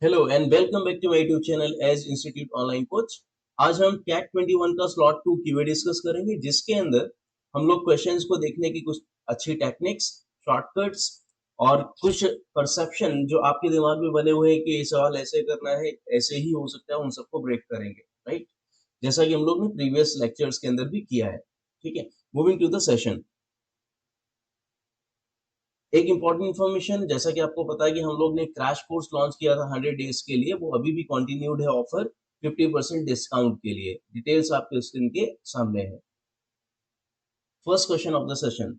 Hello and welcome back to my YouTube channel as institute online coach. आज हम cat 21 का slot 2 QA discuss करेंगे, जिसके अंदर हम लोग क्वेश्चंस को देखने की कुछ अच्छी टेक्निक्स, शॉर्टकट्स और कुछ परसेप्शन जो आपके दिमाग में बने हुए हैं कि ये सवाल ऐसे करना है, ऐसे ही हो सकता है, उन सबको ब्रेक करेंगे। राइट, जैसा कि हम लोग ने प्रीवियस लेक्चर्स के अंदर भी किया है। ठीक है, मूविंग टू द सेशन। एक इम्पॉर्टेंट इन्फॉर्मेशन, जैसा कि आपको पता है कि हम लोग ने क्रैश कोर्स लॉन्च किया था 100 डेज के लिए, वो अभी भी कंटिन्यूड है ऑफर 50% डिस्काउंट के लिए। डिटेल्स आपके स्क्रीन के सामने है। First question of the session,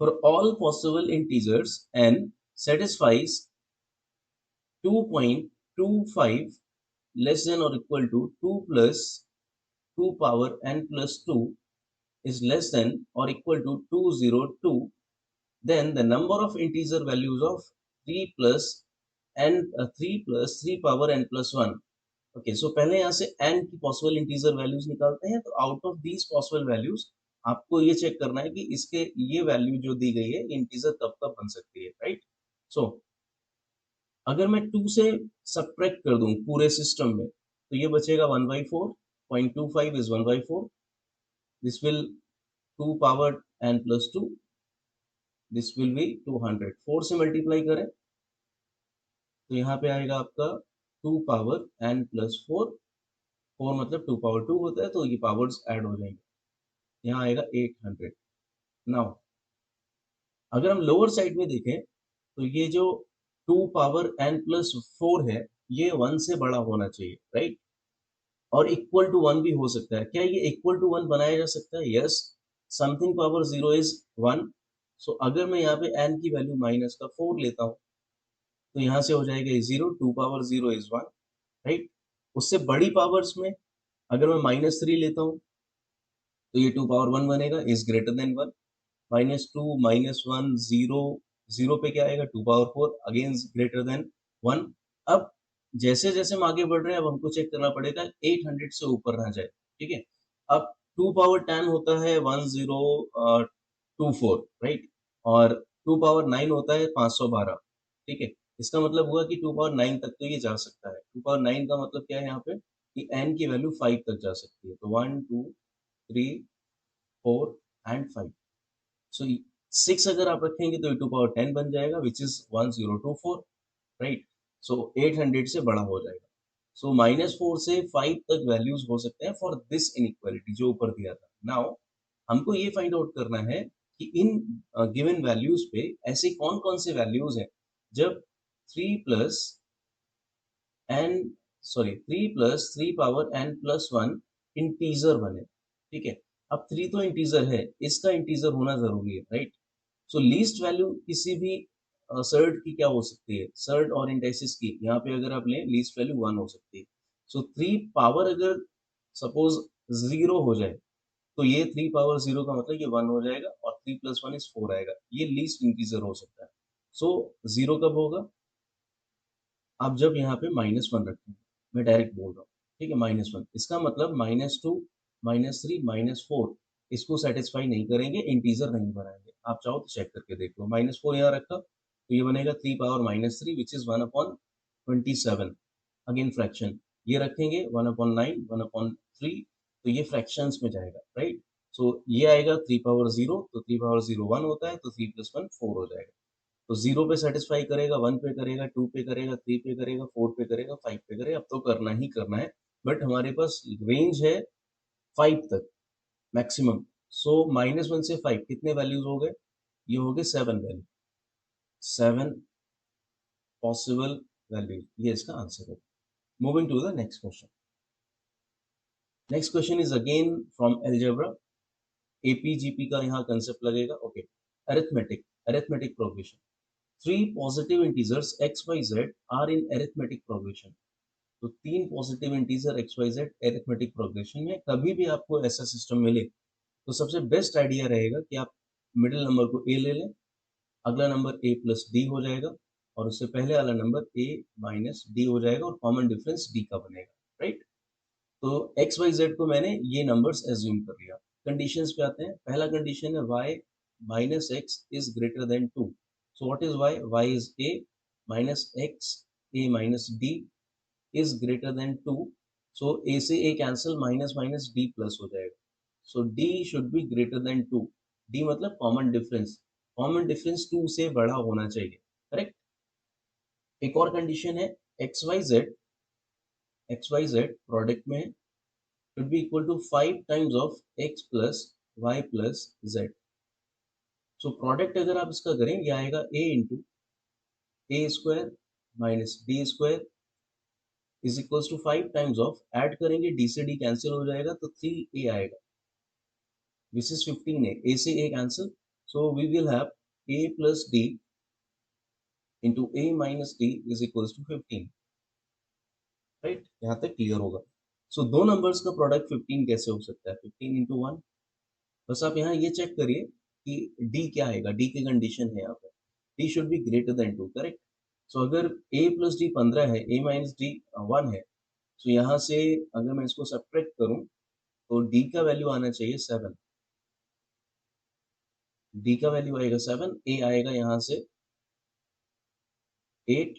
for all possible integers n satisfies 2.25 less than or equal to 2 plus 2 power n plus 2 is less than or equal to 202, then the number of integer values of 3 plus n 3 plus 3 power n plus 1। Okay, सो पहले यहाँ से n की possible integer values निकालते हैं। तो out of these possible values आपको ये check करना है कि इसके ये वैल्यू जो दी गई है इंटीजर कब कब बन सकती है। राइट, सो अगर मैं 2 से सब्ट्रैक्ट कर दूं पूरे सिस्टम में, तो ये बचेगा 1/4। 0.25 is 1/4। This will 2 power n plus 2, this will be 200। 4 से मल्टीप्लाई करें तो यहाँ पे आएगा आपका 2 पावर n प्लस 4। 4 मतलब 2 पावर 2 होता है, तो ये पावर्स ऐड हो जाएंगे। यहाँ आएगा 800। नाउ अगर हम लोअर साइड में देखें तो ये जो 2 पावर n प्लस 4 है, ये 1 से बड़ा होना चाहिए। राइट, और इक्वल टू 1 भी हो सकता है। क्या ये इक्वल टू 1 बनाया जा सकता है? Yes, something power 0 is 1। सो अगर मैं यहाँ पे n की वैल्यू माइनस का 4 लेता हूँ, तो यहाँ से हो जाएगा 0। 2 पावर 0 इज 1। राइट, उससे बड़ी पावर्स में अगर मैं -3 लेता हूँ, तो ये 2 पावर 1 बनेगा, इज ग्रेटर देन 1। -2 -1 0, 0 पे क्या आएगा? 2 पावर 4 अगेन ग्रेटर देन 1। अब जैसे जैसे हम आगे बढ़ रहे हैं, अब हमको चेक करना पड़ेगा 800 से ऊपर ना जाए। ठीक है, अब 2 पावर 10 होता है 1024। राइट, और 2 पावर 9 होता है 512। ठीक है, इसका मतलब हुआ कि 2 पावर 9 तक तो ये जा सकता है। 2 पावर 9 का मतलब क्या है यहाँ पे कि n की वैल्यू 5 तक जा सकती है। तो 1 2 3 4 एंड 5। सो 6 अगर आप रखेंगे तो 2 पावर 10 बन जाएगा, विच इज 1024। राइट, सो 800 से बड़ा हो जाएगा। सो -4 से 5 तक वैल्यूज हो सकते हैं फॉर दिस इनइक्वालिटी जो ऊपर दिया था। नाउ हमको ये फाइंड आउट करना है कि इन गिवन वैल्यूज पे ऐसे कौन कौन से वैल्यूज हैं जब 3 plus n 3 power n plus 1 integer बने। ठीक है, अब 3 तो इंटीजर है, इसका इंटीजर होना जरूरी है। राइट, सो लीस्ट वैल्यू किसी भी सर्ड की क्या हो सकती है? सर्ड और इंडेक्सिस की यहाँ पे अगर आप लें, लीस्ट वैल्यू 1 हो सकती है। सो 3 पावर अगर सपोज 0 हो जाए, तो ये 3 पावर 0 का मतलब ये 1 हो जाएगा, और 3 प्लस 1 इज 4 आएगा। ये लीस्ट इंटीजर हो सकता है। सो 0 कब होगा? आप जब यहाँ पे -1 रखेंगे। मैं डायरेक्ट बोल रहा हूँ। ठीक है, -1 इसका मतलब -2 -3 -4 इसको सेटिस्फाई नहीं करेंगे, इंटीजर नहीं बनाएंगे। आप चाहो तो चेक करके देख लो। -4 यहाँ रखा तो ये बनेगा 3 power -3 which is 1/27। Again fraction ये रखेंगे 1/9 1/3, तो ये फ्रैक्शंस में जाएगा। राइट, सो ये आएगा 3 पावर 0, तो 3 पावर 0 1 होता है, तो 3 प्लस 1 4 हो जाएगा। तो 0 पे सेटिस्फाई करेगा, 1 पे करेगा, 2 पे करेगा, 3 पे करेगा, 4 पे करेगा, 5 पे करेगा। अब तो करना ही करना है, बट हमारे पास रेंज है 5 तक मैक्सिमम। सो -1 से 5 कितने वैल्यूज हो गए? ये हो गए 7 वैल्यू, 7 पॉसिबल वैल्यूज। ये इसका आंसर है। Moving to the next question. Next question is again from algebra. APGP का यहाँ कंसेप्ट लगेगा। Okay, arithmetic, arithmetic progression. Three positive integers x, y, z are in arithmetic progression। तो 3 positive integer x y z arithmetic progression में कभी भी आपको ऐसा system मिले, तो सबसे बेस्ट आइडिया रहेगा कि आप मिडिल नंबर को ए ले लें, अगला नंबर ए प्लस डी हो जाएगा, और उससे पहले वाला नंबर ए माइनस डी हो जाएगा, और कॉमन डिफरेंस डी का बनेगा। राइट, तो एक्स वाई जेड को मैंने ये नंबर्स एज्यूम कर लिया। कंडीशंस पे आते हैं। पहला कंडीशन है y minus x is greater than 2। So what is y? Y is a minus x, a minus d is greater than 2. So a से a cancel, minus minus d plus हो जाएगा. So d should be greater than 2. d मतलब common difference. Common difference 2 से बड़ा होना चाहिए. Correct? एक और कंडीशन है XYZ प्रोडक्ट में should be equal to 5 times of x plus y plus z. So product अगर आप इसका करें ये आएगा a into a square minus d square is equals to 5 times of, add करेंगे d से d कैंसिल हो जाएगा तो 3a आएगा. This is 15a. a से a cancel. So we will have a plus d into a minus d is equals to 15. Right, यहाँ तक clear होगा. सो दो नंबर्स का प्रोडक्ट 15 कैसे हो सकता है? 15 into 1. बस आप यहाँ ये चेक करिए कि d क्या आएगा. d की कंडीशन है यहाँ पर d should be greater than 2. Correct. So अगर a प्लस डी 15 है, a माइनस डी 1 है, तो यहाँ से अगर मैं इसको सब्ट्रैक्ट करूँ तो d का वैल्यू आना चाहिए 7. d का वैल्यू आएगा 7, a आएगा यहाँ से 8.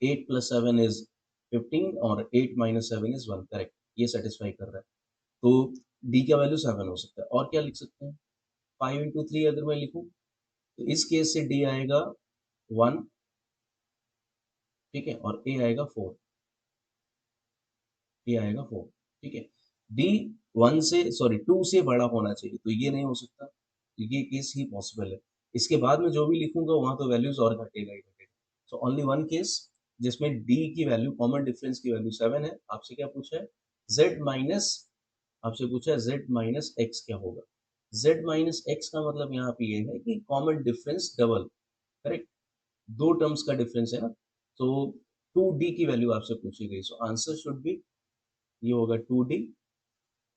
8 plus 7 is 15 और 8 minus 7 is 1. करेक्ट, ये सेटिस्फाई कर रहा है. तो d का वैल्यू 7 हो सकता है. और क्या लिख सकते हैं? 5 into 3 अगर मैं लिखूं तो इस केस से d आएगा 1, ठीक है, और a आएगा 4. a आएगा 4, ठीक है. d 1 से, सॉरी 2 से बड़ा होना चाहिए, तो ये नहीं हो सकता. तो ये केस ही पॉसिबल है. इसके बाद में जो भी लिखूंगा वहां तो वैल्यूज और घटेगा ही घटेगा. सो ओनली वन केस जिसमें d की वैल्यू, कॉमन डिफरेंस की वैल्यू 7 है. आपसे क्या पूछा है? z माइनस, आपसे पूछा है z माइनस एक्स क्या होगा. z माइनस एक्स का मतलब यहाँ पे ये है कि कॉमन डिफरेंस डबल. करेक्ट, दो टर्म्स का डिफरेंस है ना. तो 2d की वैल्यू आपसे पूछी गई. सो आंसर शुड बी, ये होगा 2d,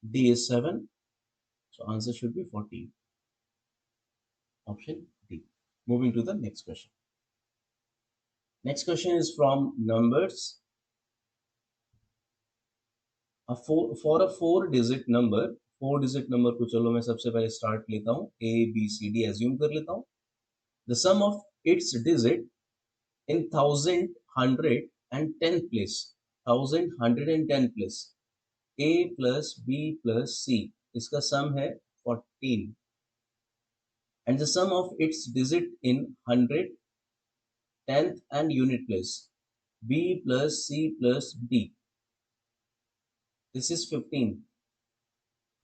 d is 7, so answer should be 14. Option D. Moving to the next question. Next question is from numbers. For a four digit number, four digit number को चलो मैं सबसे पहले start लेता हूँ, a B C d assume कर लेता हूँ. The sum of its digit in 1010 place, 1010 place a plus b plus c, इसका सम है 14. And the sum of its digit in 100, 10th and unit place, b plus c plus d, this is 15.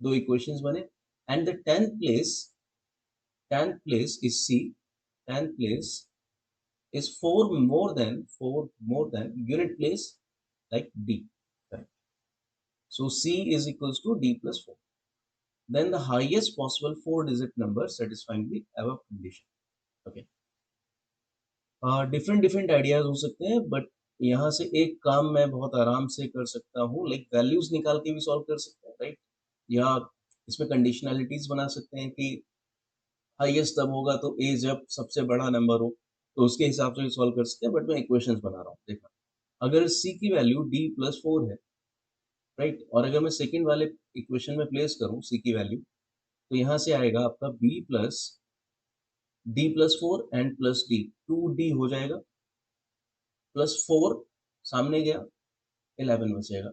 दो equations बने. And the 10th place is c, 10th place is 4 more than unit place like d. Right. So c is equals to d plus 4. Then the highest possible four digit number satisfying the above condition. Okay. Different different ideas हो सकते हैं, but यहाँ से एक काम मैं बहुत आराम से कर सकता हूँ, लाइक वैल्यूज निकाल के भी सॉल्व कर सकते हैं. राइट, या इसमें कंडीशनैलिटीज बना सकते हैं कि हाईएस्ट तब होगा तो ए जब सबसे बड़ा नंबर हो, तो उसके हिसाब से भी सॉल्व कर सकते हैं. बट मैं इक्वेशंस बना रहा हूँ. देखना, अगर सी की वैल्यू डी प्लस 4 है, राइट, और अगर मैं सेकेंड वाले इक्वेशन में प्लेस करूँ सी की वैल्यू, तो यहाँ से आएगा आपका b plus d plus 4 and plus d, 2d हो जाएगा, प्लस 4 सामने गया, 11 बचेगा.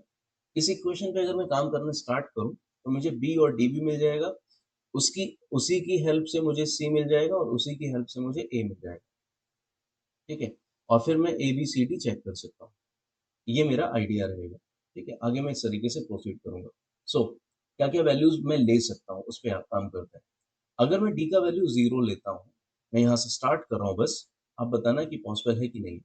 इस इक्वेशन पे अगर मैं काम करना स्टार्ट करूं तो मुझे बी और डी भी मिल जाएगा, उसकी उसी की हेल्प से मुझे सी मिल जाएगा और उसी की हेल्प से मुझे ए मिल जाएगा. ठीक है, और फिर मैं a B C d check कर सकता हूँ. ये मेरा आइडिया रहेगा. ठीक है, आगे मैं इस तरीके से प्रोसीड करूंगा. सो क्या क्या वैल्यूज मैं ले सकता हूँ उस पर आप काम करते हैं. अगर मैं डी का वैल्यू 0 लेता हूँ, मैं यहाँ से स्टार्ट कर रहा हूँ, बस आप बताना कि पॉसिबल है कि नहीं.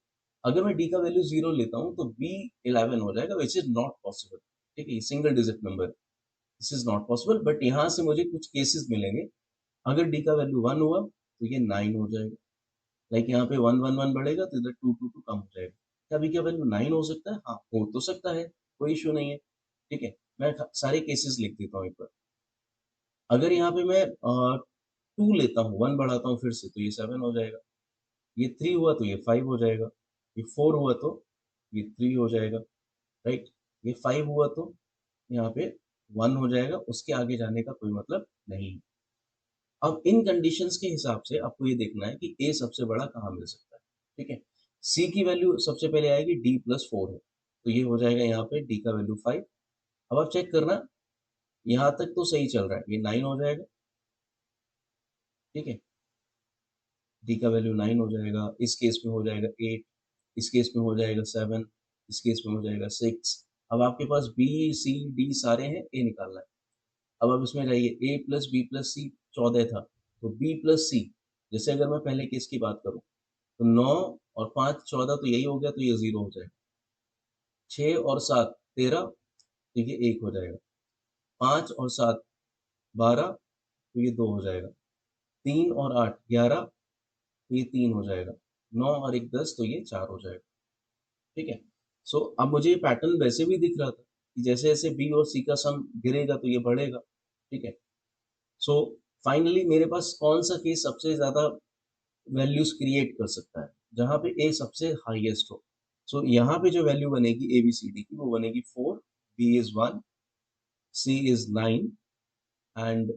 अगर मैं डी का वैल्यू 0 लेता हूँ तो बी 11 हो जाएगा, विच इज नॉट पॉसिबल. ठीक है, single digit number, this is not possible. But यहाँ से मुझे कुछ केसेस मिलेंगे. अगर डी का वैल्यू 1 हुआ तो ये 9 हो जाएगा. लाइक यहाँ पे 1 1 1 बढ़ेगा तो इधर 2 2 2 कम हो जाएगा. क्या बी का वैल्यू 9 हो सकता है? हाँ, हो तो सकता है, कोई इशू नहीं है. ठीक है, मैं सारे केसेस लिख देता हूँ एक बार. अगर यहाँ पे मैं 2 लेता हूँ, 1 बढ़ाता हूँ फिर से, तो ये 7 हो जाएगा. ये 3 हुआ तो ये 5 हो जाएगा. ये 4 हुआ तो ये 3 हो जाएगा. राइट, ये 5 हुआ तो यहाँ पे 1 हो जाएगा. उसके आगे जाने का कोई मतलब नहीं. अब इन कंडीशंस के हिसाब से आपको ये देखना है कि ए सबसे बड़ा कहाँ मिल सकता है, ठीक है। सी की वैल्यू सबसे पहले आएगी डी प्लस 4 है, तो ये हो जाएगा यहाँ पे डी का वैल्यू 5। अब आप चेक करना, यहाँ तक तो सही चल रहा है, ये 9 हो जाएगा, ठीक है। डी का वैल्यू 9 हो जाएगा, इस केस में हो जाएगा 8, इस केस में हो जाएगा 7, इस केस में हो जाएगा 6। अब आपके पास बी सी डी सारे हैं, ए निकालना है। अब आप इसमें जाइए, ए प्लस बी प्लस सी 14 था, तो बी प्लस सी, जैसे अगर मैं पहले केस की बात करूं, तो 9 और 5 14, तो यही हो गया, तो ये 0 हो जाएगा। 6 और 7 13, तो ये 1 हो जाएगा। 5 और 7 12, तो ये 2 हो जाएगा। 3 और 8 11, तो ये 3 हो जाएगा। 9 और 1 10, तो ये 4 हो जाएगा, ठीक है। सो अब मुझे ये पैटर्न वैसे भी दिख रहा था कि जैसे जैसे बी और सी का सम गिरेगा तो ये बढ़ेगा, ठीक है। सो फाइनली मेरे पास कौन सा केस सबसे ज्यादा वैल्यूज क्रिएट कर सकता है, जहां पे ए सबसे हाईएस्ट हो। सो यहाँ पे जो वैल्यू बनेगी ए बी सी डी की, वो बनेगी 4, b is 1, c is 9 and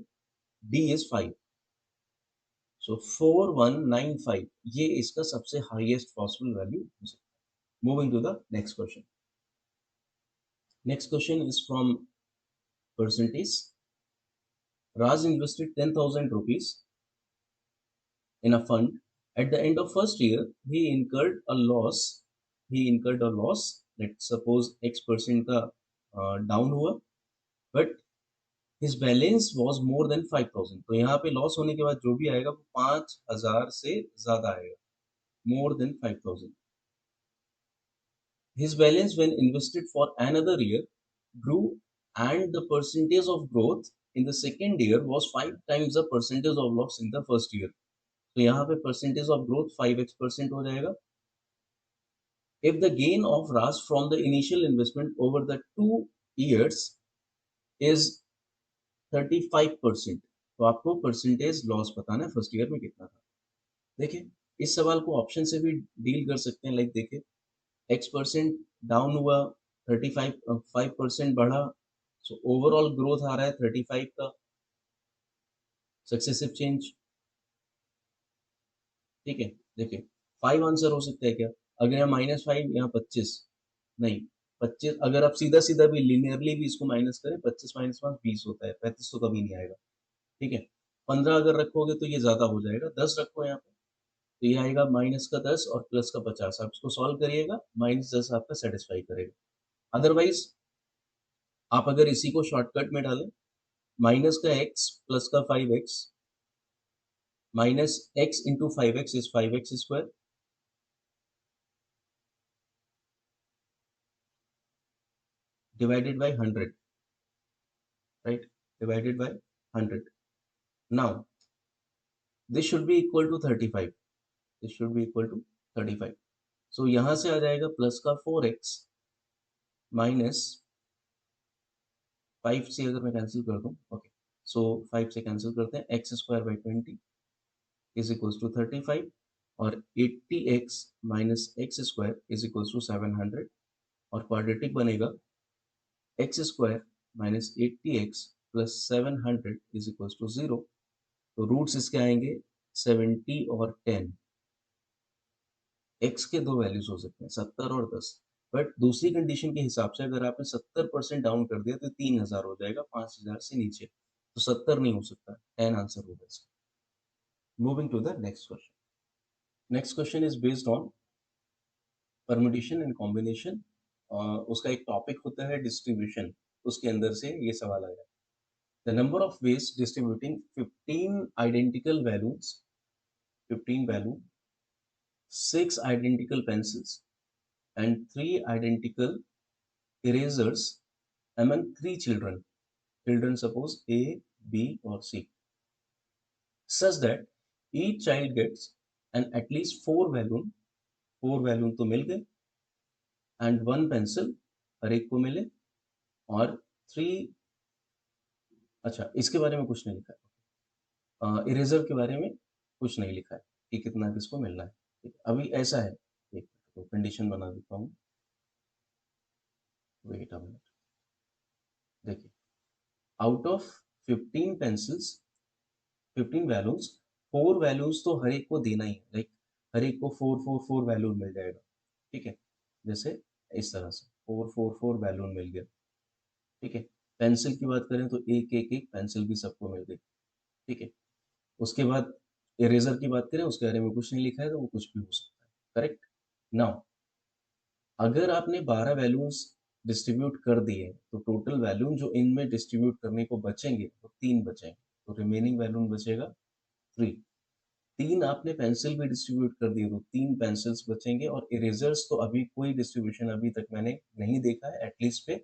d is 5। So 4195, ये इसका सबसे हाईएस्ट पॉसिबल वैल्यू हो सकता है। Moving to the next question. Next question is from percentage. Raj invested 10,000 rupees in a fund. At the end of first year, he incurred a loss. He incurred a loss. Let's suppose X percent का down हुआ, but his balance was more than 5,000. तो यहाँ पे loss होने के बाद जो भी आएगा वो 5,000 से ज्यादा आएगा, more than 5,000. His balance when invested for another year grew, and the percentage of growth in the second year was 5 times the percentage of loss in the first year. तो यहाँ पे percentage of growth 5x% हो जाएगा. If the gain of Raj from the initial investment over the 2 years is 35%, तो आपको percentage loss बताना है first year में कितना था. देखिए, इस सवाल को ऑप्शन से भी डील कर सकते हैं. लाइक देखिए, X% डाउन हुआ, 5% बढ़ा, सो ओवरऑल ग्रोथ आ रहा है 35 का, सक्सेसिव चेंज, ठीक है. देखिए, 5 आंसर हो सकता है क्या? अगर यहाँ -5, यहाँ 25, नहीं 25, अगर आप सीधा सीधा भी लिनियरली भी इसको माइनस करें, 25 माइनस 5 20 होता है, 35 तो कभी नहीं आएगा, ठीक है. 15 अगर रखोगे तो ये ज्यादा हो जाएगा, 10 रखो यहाँ पे, तो ये आएगा माइनस का 10 और प्लस का 50. आप इसको सॉल्व करिएगा, -10 आपका सेटिस्फाई करेगा. अदरवाइज आप अगर इसी को शॉर्टकट में डालें, माइनस का x प्लस का 5x, minus x into 5x is 5x square, divided by 100, right? Divided by 100. Now, this should be equal to 35. This should be equal to 35. So यहाँ से आ जाएगा प्लस का 4x माइनस 5 से अगर मैं cancel कर दूँ, ओके, सो 5 से कैंसिल करते हैं, x square by 20 is equals to 35, और 80x minus x square is equals to 700, और क्वाड्रेटिक बनेगा x square minus 80x plus 700 is equals to 0. तो रूट्स इसके आएंगे 70 और 10. एक्स के दो वैल्यूज हो सकते हैं, 70 और 10. बट दूसरी कंडीशन के हिसाब से अगर आपने 70% डाउन कर दिया तो 3,000 हो जाएगा, 5,000 से नीचे, तो 70 नहीं हो सकता, 10 आंसर होगा इसका. Moving to the next question. Next question is based on permutation and combination. उसका एक टॉपिक होता है डिस्ट्रीब्यूशन, उसके अंदर से ये सवाल आया. The number of ways distributing 15 identical values, 15 value, 6 identical pencils and 3 identical erasers among 3 children. Children suppose A, B or C. Such that each child gets an at least 4 balloon, 4 balloon तो मिल गए, and 1 pencil, हर एक को मिले, और 3, अच्छा इसके बारे में कुछ नहीं लिखा है. इरेजर के बारे में कुछ नहीं लिखा है कि कितना किसको मिलना है. ठीक है, अभी ऐसा है, एक तो कंडीशन बना देता हूँ, वेट अ मिनट. देखिए, out of 15 pencils, 15 values, 4 values तो हर एक को देना ही है, लाइक हर एक को 4 4 4 वैल्यू मिल जाएगा, ठीक है। जैसे इस तरह से 4 4 4 वैल्यू मिल गया, ठीक है। पेंसिल की बात करें तो एक एक एक पेंसिल भी सबको मिल गई, ठीक है। उसके बाद इरेजर की बात करें, उसके बारे में कुछ नहीं लिखा है तो वो कुछ भी हो सकता है, करेक्ट। नाउ अगर आपने 12 वैल्यूज डिस्ट्रीब्यूट कर दिए तो टोटल वैल्यूम जो इनमें डिस्ट्रीब्यूट करने को बचेंगे तो 3 बचेंगे, तो रिमेनिंग वैल्यूम बचेगा 3। 3 आपने पेंसिल भी डिस्ट्रीब्यूट कर दिए तो 3 पेंसिल्स बचेंगे, और इरेजर्स तो अभी कोई डिस्ट्रीब्यूशन अभी तक मैंने नहीं देखा है एटलीस्ट पे,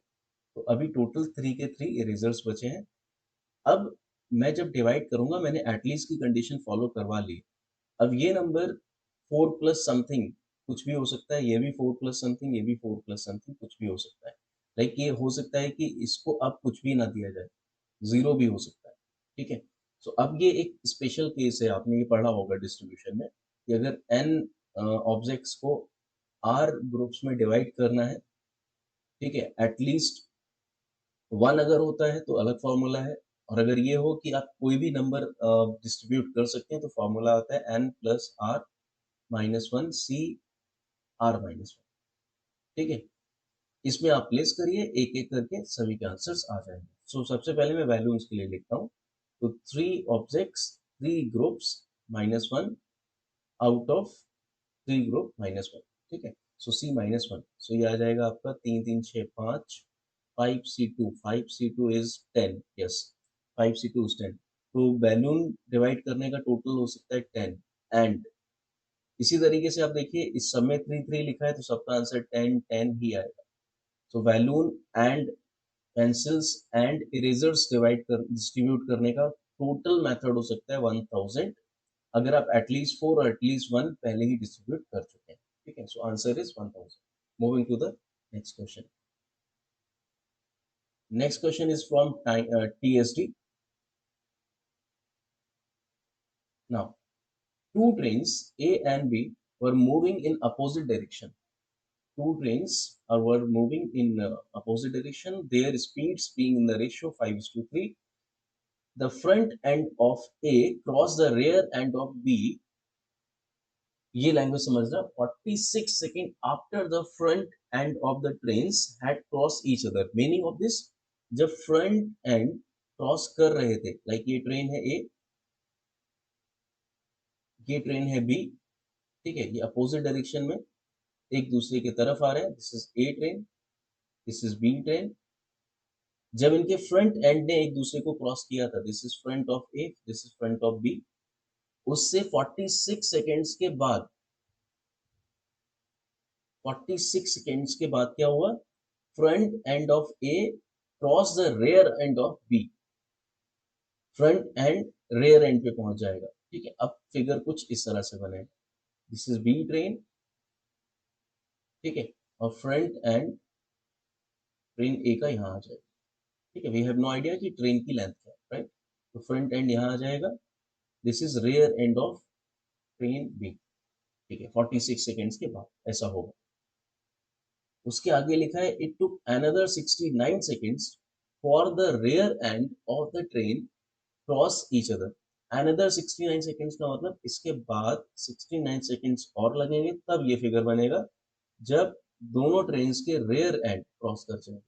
तो अभी टोटल 3 के 3 इरेजर्स बचे हैं। अब मैं जब डिवाइड करूंगा, मैंने एटलीस्ट की कंडीशन फॉलो करवा ली। अब ये नंबर 4 प्लस समथिंग कुछ भी हो सकता है, ये भी 4 प्लस समथिंग, ये भी 4 प्लस समथिंग कुछ भी हो सकता है। लाइक ये हो सकता है कि इसको अब कुछ भी ना दिया जाए, 0 भी हो सकता है, ठीक है। सो अब ये एक स्पेशल केस है, आपने ये पढ़ा होगा डिस्ट्रीब्यूशन में, कि अगर n ऑब्जेक्ट्स को r ग्रुप्स में डिवाइड करना है, ठीक है, एटलीस्ट 1 अगर होता है तो अलग फॉर्मूला है, और अगर ये हो कि आप कोई भी नंबर डिस्ट्रीब्यूट कर सकते हैं तो फॉर्मूला आता है n plus r minus 1 C r minus 1, ठीक है। इसमें आप प्लेस करिए, एक एक करके सभी के आंसर्स आ जाएंगे। सो सबसे पहले मैं वैल्यूज के लिए लिखता हूँ, तो 3 objects 3 groups minus 1 out of 3 group minus 1, ठीक है। सो सी माइनस 1, सो ये आ जाएगा आपका 3 3 6 5, 5c2, 5c2 is 10, yes 5c2 is 10। तो वैल्यूम डिवाइड करने का टोटल हो सकता है 10, एंड इसी तरीके से आप देखिए इस सब में 3 3 लिखा है तो सबका आंसर 10 10 ही आएगा। तो balloons and pencils and erasers distribute करने का टोटल मेथड हो सकता है 1000, अगर आप एटलीस्ट 4 और एटलीस्ट 1 पहले ही डिस्ट्रीब्यूट कर चुके हैं, ठीक है। So answer is 1000। Moving to the next question. Next question is from TSD। Now two trains A and B were moving in opposite direction. Two trains were moving in opposite direction, their speeds being in the ratio 5:3. The front end of A crossed the rear end of B. ये language समझना, 46 second after the front end of the trains had cross each other. Meaning of this, जब front end cross कर रहे थे, like ये train है ए, ये train है बी, ठीक है, ये अपोजिट डायरेक्शन में एक दूसरे की तरफ आ रहे हैं, this is A train, this is B train. जब इनके फ्रंट एंड ने एक दूसरे को क्रॉस किया था, this is front of A, this is front of B, उससे 46 सेकेंड्स के बाद, 46 सेकेंड्स के बाद क्या हुआ, front end of A cross the rear end of B, front end rear end पे पहुंच जाएगा, ठीक है। अब फिगर कुछ इस तरह से बनेगा, दिस इज बी ट्रेन, ठीक है, और फ्रंट एंड ट्रेन ए का यहाँ आ जाएगा, ठीक है। वी हैव नो आइडिया कि ट्रेन की लेंथ क्या है, राइट। तो फ्रंट एंड यहाँ आ जाएगा, this is rear end of train B, ठीक है। 46 सेकेंड्स के बाद ऐसा होगा। उसके आगे लिखा है it took another 69 seconds for the rear end of the train cross each other. Another 69 seconds का मतलब इसके बाद 69 सेकेंड्स और लगेंगे, तब ये फिगर बनेगा, जब दोनों ट्रेन के रेयर एंड क्रॉस कर जाएंगे,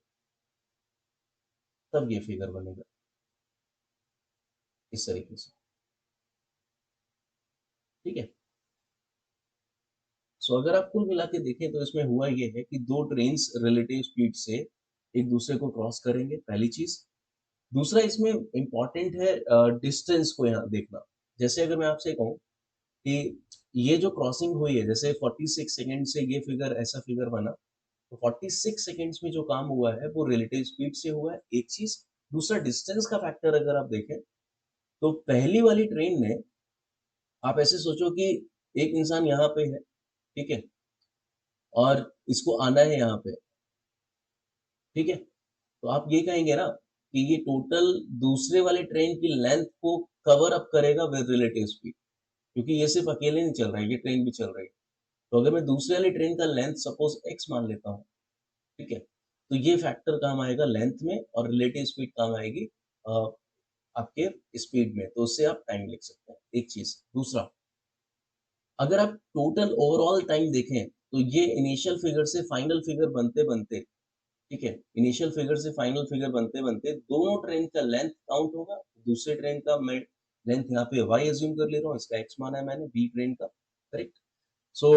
तब ये फिगर बनेगा इस तरीके से, ठीक है। सो अगर आप कुल मिला के देखें तो इसमें हुआ ये है कि दो ट्रेन रिलेटिव स्पीड से एक दूसरे को क्रॉस करेंगे, पहली चीज। दूसरा इसमें इंपॉर्टेंट है डिस्टेंस को यहाँ देखना। जैसे अगर मैं आपसे कहूँ कि ये जो क्रॉसिंग हुई है, जैसे 46 सेकेंड से ये फिगर ऐसा फिगर बना, तो 46 सेकेंड्स में जो काम हुआ है वो रिलेटिव स्पीड से हुआ है, एक चीज। दूसरा डिस्टेंस का फैक्टर अगर आप देखें तो पहली वाली ट्रेन ने, आप ऐसे सोचो कि एक इंसान यहाँ पे है, ठीक है, और इसको आना है यहाँ पे, ठीक है, तो आप ये कहेंगे ना कि ये टोटल दूसरे वाले ट्रेन की लेंथ को कवर अप करेगा विद रिलेटिव स्पीड, क्योंकि ये सिर्फ अकेले नहीं चल रहा है, ये ट्रेन भी चल रही है। तो अगर मैं दूसरे वाली ट्रेन का लेंथ सपोज x मान लेता हूँ, ठीक है, तो ये फैक्टर काम आएगा लेंथ में, और रिलेटिव स्पीड काम आएगी आपके स्पीड में, तो उससे आप टाइम लिख सकते हैं, एक चीज। दूसरा, अगर आप टोटल ओवरऑल टाइम देखें तो ये इनिशियल फिगर से फाइनल फिगर बनते बनते, ठीक है, इनिशियल फिगर से फाइनल फिगर बनते बनते दोनों ट्रेन का लेंथ काउंट होगा। दूसरे ट्रेन का मैं लेंथ यहाँ पे y एज्यूम कर ले रहा हूँ, इसका x माना है मैंने, b ट्रेन का, करेक्ट। सो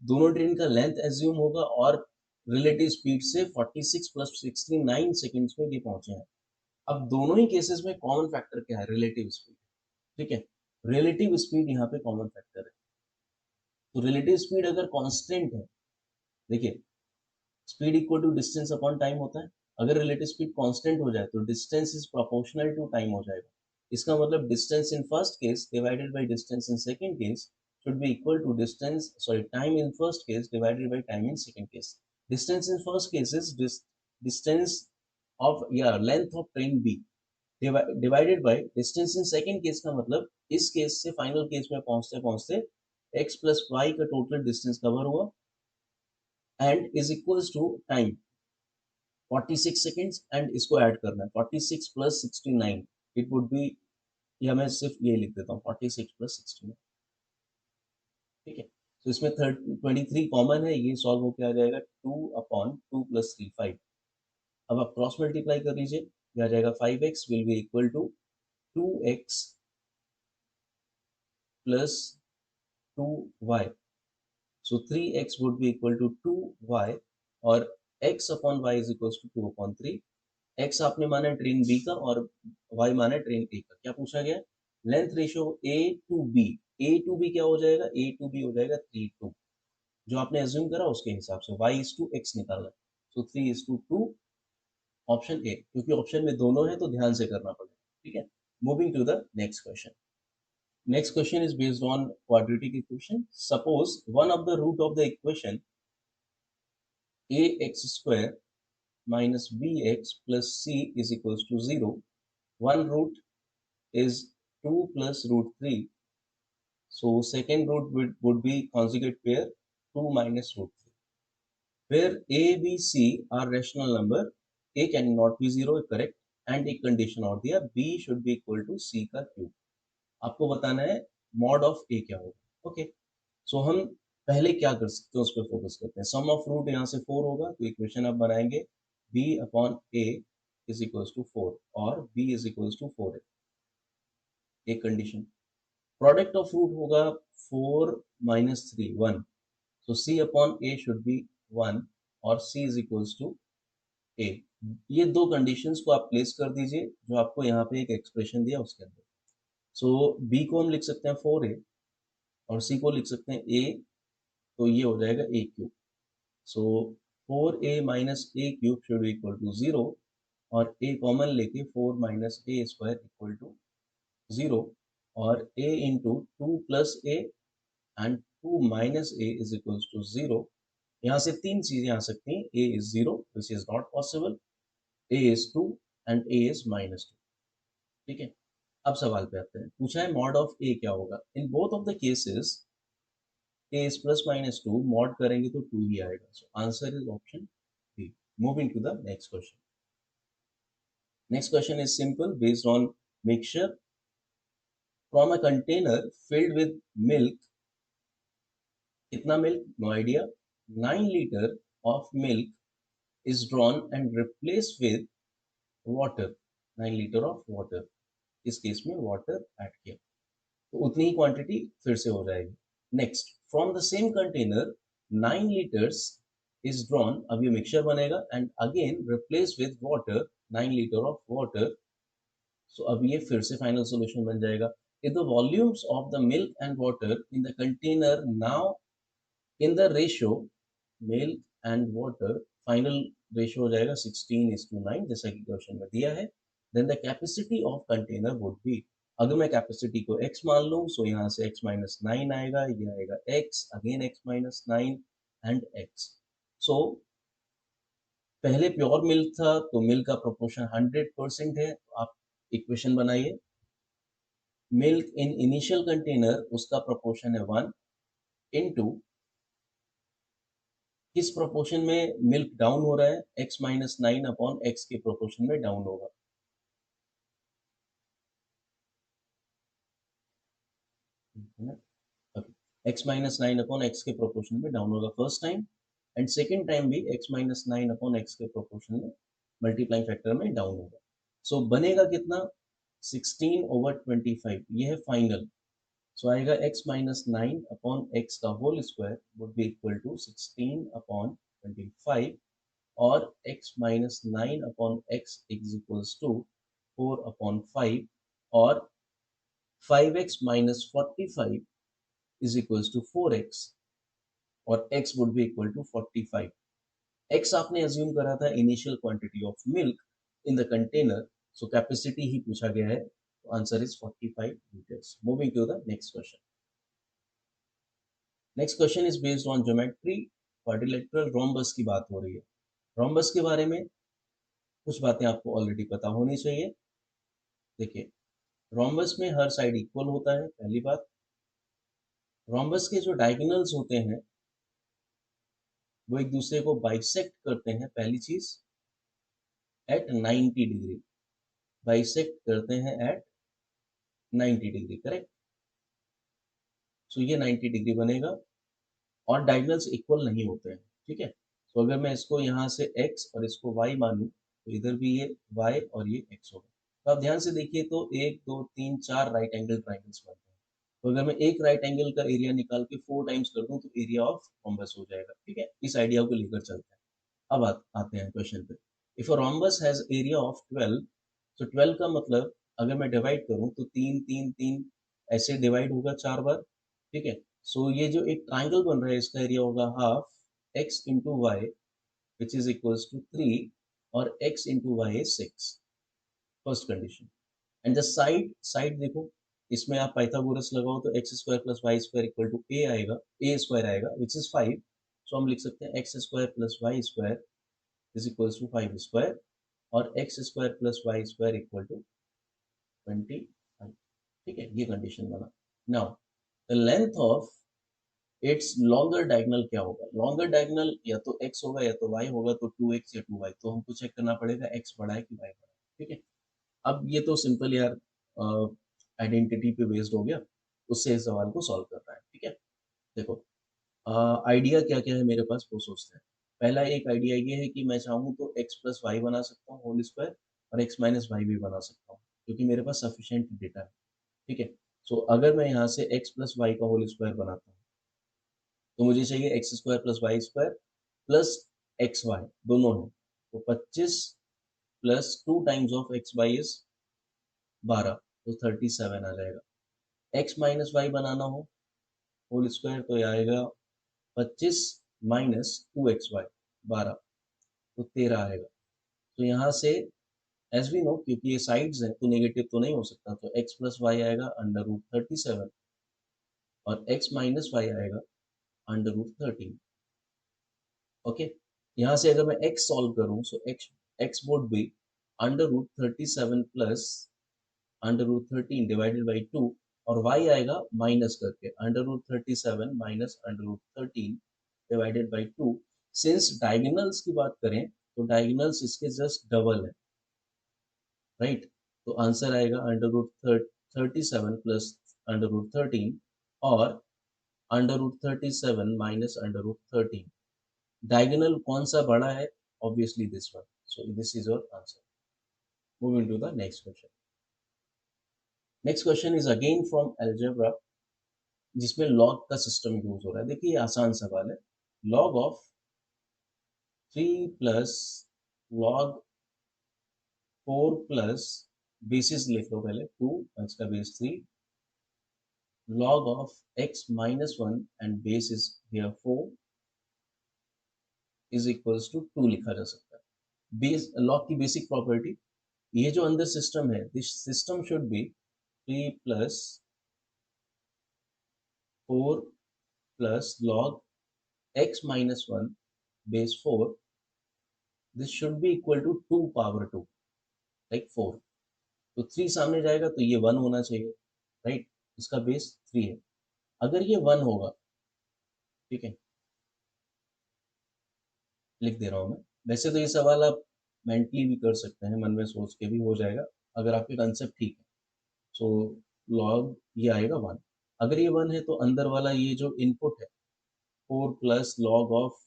दोनों ट्रेन का लेंथ एज्यूम होगा और रिलेटिव स्पीड से 46 प्लस 69 सेकंड्स में ये पहुंचे हैं। अब दोनों ही केसेस में कॉमन फैक्टर क्या है? रिलेटिव स्पीड, ठीक है। रिलेटिव स्पीड यहाँ पे कॉमन फैक्टर है। तो रिलेटिव स्पीड अगर कांस्टेंट है, देखिए speed equal to distance upon time होता है। अगर रिलेटिव स्पीड कांस्टेंट हो जाए तो distance is proportional to time हो जाएगा। इसका मतलब distance in first case divided by distance in second case should be equal to distance, sorry, time in first case divided by time in second case. Distance in first case is distance of, yeah, length of train B divided by distance in second case का मतलब इस case से final case में पहुंचते पहुंचते x plus y का total distance cover हुआ and is equals to time 46 seconds, and इसको ऐड करना है 46 प्लस 69, इट वुड बी, या मैं सिर्फ ये लिख देता हूँ 46 प्लस 69, ठीक है। तो इसमें 23 कॉमन है, ये सॉल्व होकर आ जाएगा 2/2 प्लस 3 5। अब आप क्रॉस मल्टीप्लाई कर लीजिए, ये आ जाएगा 5x will be equal to 2x plus 2y। So 3x would be equal to 2y और x upon y is equal to 2/3। x आपने माना ट्रेन बी का और y माना ट्रेन ए का। क्या पूछा गया? Length ratio A to B. A to B क्या हो जाएगा? ए टू बी हो जाएगा 3:2, जो आपने एज्यूम करा उसके हिसाब से y इज टू एक्स निकालना। सो 3:2, ऑप्शन ए, क्योंकि ऑप्शन में दोनों है तो ध्यान से करना पड़ेगा, ठीक है। Moving to the next question. Next question is based on quadratic equation. Suppose one of the root of the equation ax² minus bx plus c is equals to 0. One root is 2 plus root 3. So second root would be conjugate pair 2 minus root 3. Where a, b, c are rational number, a cannot be 0, correct, and एक condition और दिया, b should be equal to c का cube. आपको बताना है mod of a क्या होगा, okay. सो हम पहले क्या कर सकते हैं उस पर फोकस करते हैं। सम ऑफ रूट यहाँ से 4 होगा तो इक्वेशन आप बनाएंगे b upon a is equals to 4 और b is equals to 4a, एक कंडीशन। प्रोडक्ट ऑफ रूट होगा 4 minus 3 1, so c upon a should be 1 और c is equals to a। ये दो कंडीशंस को आप प्लेस कर दीजिए जो आपको यहाँ पे एक एक्सप्रेशन दिया उसके अंदर। सो b को हम लिख सकते हैं 4a और c को लिख सकते हैं a, तो ये हो जाएगा a cube. So 4a minus a cube should equal to 0 और a कॉमन लेके 4 minus a square equal to 0 और a into 2 plus a and 2 minus a is equal to 0। यहाँ से तीन चीजें आ सकती हैं, a is 0 which is not possible, a is 2 and a is -2, ठीक है। अब सवाल पे आते हैं, पूछा है मॉड ऑफ a क्या होगा। In both of the cases a is plus minus 2, mod करेंगे तो 2 ही आएगा। So answer is option B. Moving to the next question. Next question is simple, based on mixture from a container filled with milk. कितना milk? No idea. 9 litre of milk is drawn and replaced with water, 9 litre of water, इस case में water add किया तो उतनी ही quantity फिर से हो जाएगी। Next, from the same container 9 litres is drawn, अब ये मिक्सचर बनेगा and again replace with water, 9 litre of water. So अब ये फिर से फाइनल सॉल्यूशन बन जाएगा। If the volumes of the milk and water in the container now in the ratio milk and water, final ratio हो जाएगा 16:9 जैसा कि क्वेश्चन में दिया है। Then the capacity of container would be, अगर मैं कैपेसिटी को x मान लूं सो यहाँ से x-9 आएगा, ये आएगा x again x-9 and x। सो पहले प्योर मिल्क था तो मिल्क का प्रोपोर्शन 100% है, तो आप इक्वेशन बनाइए। मिल्क इन इनिशियल कंटेनर उसका प्रोपोर्शन है 1 इनटू किस प्रोपोर्शन में मिल्क डाउन हो रहा है, x-9 अपॉन x के प्रोपोर्शन में डाउन होगा। x minus nine upon x के प्रोपोर्शन में डाउन होगा first time, and second time भी x minus nine upon x के प्रोपोर्शन में मल्टीप्लाइंग फैक्टर में डाउन होगा। सो बनेगा कितना, 16/25, ये है फाइनल। सो आएगा x minus nine upon x का whole square would be equal to 16/25, और x minus nine upon x is equals to 4/5, और 5x minus 45 is equals to 4x, और x would be equal to 45। x आपने assume करा था initial quantity of milk in the container, so capacity ही पूछा गया है, तो answer is 45 litres. Moving to the next question. Next question is based on geometry, quadrilateral rhombus की बात हो रही है। रोम्बस के बारे में कुछ बातें आपको ऑलरेडी पता होनी चाहिए। देखिए, रोम्बस में हर साइड इक्वल होता है, पहली बात। रोम्बस के जो डायगोनल्स होते हैं वो एक दूसरे को बाइसेक्ट करते हैं, पहली चीज, एट 90 डिग्री, बाइसेक्ट करते हैं एट 90 डिग्री, करेक्ट। सो ये 90 डिग्री बनेगा, और डायगोनल्स इक्वल नहीं होते हैं, ठीक है। तो अगर मैं इसको यहाँ से x और इसको y मानूं, तो इधर भी ये y और ये x होगा। तो आप ध्यान से देखिए, तो 1 2 3 4 राइट एंगल ट्राइंगल्स बनते हैं। तो अगर मैं एक राइट एंगल का एरिया निकाल के 4 टाइम्स कर दूं, तो एरिया ऑफ रोम्बस हो जाएगा, ठीक है। इस आइडिया को लेकर चलते हैं। अब आते हैं क्वेश्चन पे। If a rhombus has area of 12, तो 12 का मतलब अगर मैं डिवाइड करूं तो 3 3 3 ऐसे डिवाइड होगा 4 बार, ठीक है। सो ये जो एक ट्राइंगल बन रहा है, इसका एरिया होगा half x into y, which is equals to 3, और x into y is 6, first condition. And the side side देखो, इसमें आप पाइथागोरस लगाओ तो x square plus y square equal to a आएगा, ए स्क्वायर आएगा, विच इज 5। सो हम लिख सकते हैं x square plus y square is equals to 5 square, और x square plus y square equal to 25, ठीक है। ये कंडीशन बना। Now the length of its longer diagonal क्या होगा। लॉन्गर डायगोनल या तो x होगा या तो y होगा, तो 2x या 2y, तो हमको चेक करना पड़ेगा x बड़ा है कि y बड़ा है, ठीक है। अब ये तो सिंपल यार आइडेंटिटी पे बेस्ड हो गया, उससे इस सवाल को सॉल्व कर रहा है, ठीक है। देखो, आइडिया क्या क्या है मेरे पास वो सोचते हैं। पहला एक आइडिया ये है कि मैं चाहूँ तो x प्लस वाई बना सकता हूँ होल स्क्वायर, और x माइनस वाई भी बना सकता हूँ, क्योंकि मेरे पास सफिशिएंट डेटा है, ठीक है। सो अगर मैं यहाँ से x प्लस वाई का होल स्क्वायर बनाता हूँ, तो मुझे चाहिए x square plus y square plus x y, दोनों है, तो 25 प्लस 2 times of x y is 12, तो 37 आ जाएगा। एक्स माइनस वाई बनाना हो होल स्क्वायर, तो ये आएगा 25 माइनस 2xy, 12, तो 13 आएगा। तो यहाँ से एज वी नो, क्योंकि ये साइड्स हैं तो नेगेटिव तो नहीं हो सकता, तो x प्लस वाई आएगा अंडर रूट 37, और x माइनस वाई आएगा अंडर रूट 13, ओके। यहाँ से अगर मैं x सॉल्व करूँ, so x would be under root 37 plus under root 13 divided by 2, और y आएगा माइनस करके under root 37 minus under root 13 divided by 2। Since diagonals की बात करें, तो डायगोनल्स इसके जस्ट डबल है, राइट। तो आंसर आएगा under root 37 plus under root 13, और under root 37 minus under root 13। Diagonal कौन सा बड़ा है, obviously this one, so this is your answer. Moving to the next question. Next question is again from algebra, जिसमें log का system use हो रहा है। देखिए, ये आसान सवाल है। Log of 3 plus log 4 plus, basis लिख लो पहले 2, इसका base 3, log of x minus 1 and base is here 4 is equals to 2 लिखा जा सकता है। बेस लॉग की बेसिक प्रॉपर्टी, ये जो अंदर सिस्टम है, this system should be 3 plus 4 plus log x minus 1 base 4, this should be equal to 2 power 2, like 4। तो 3 सामने जाएगा तो ये 1 होना चाहिए, राइट। इसका बेस 3 है। अगर ये 1 होगा, ठीक है, लिख दे रहा हूँ मैं। वैसे तो ये सवाल आप मेंटली भी कर सकते हैं, मन में सोच के भी हो जाएगा, अगर आपके कंसेप्ट ठीक है। सो लॉग ये आएगा 1, अगर ये 1 है तो अंदर वाला ये जो इनपुट है 4 plus log of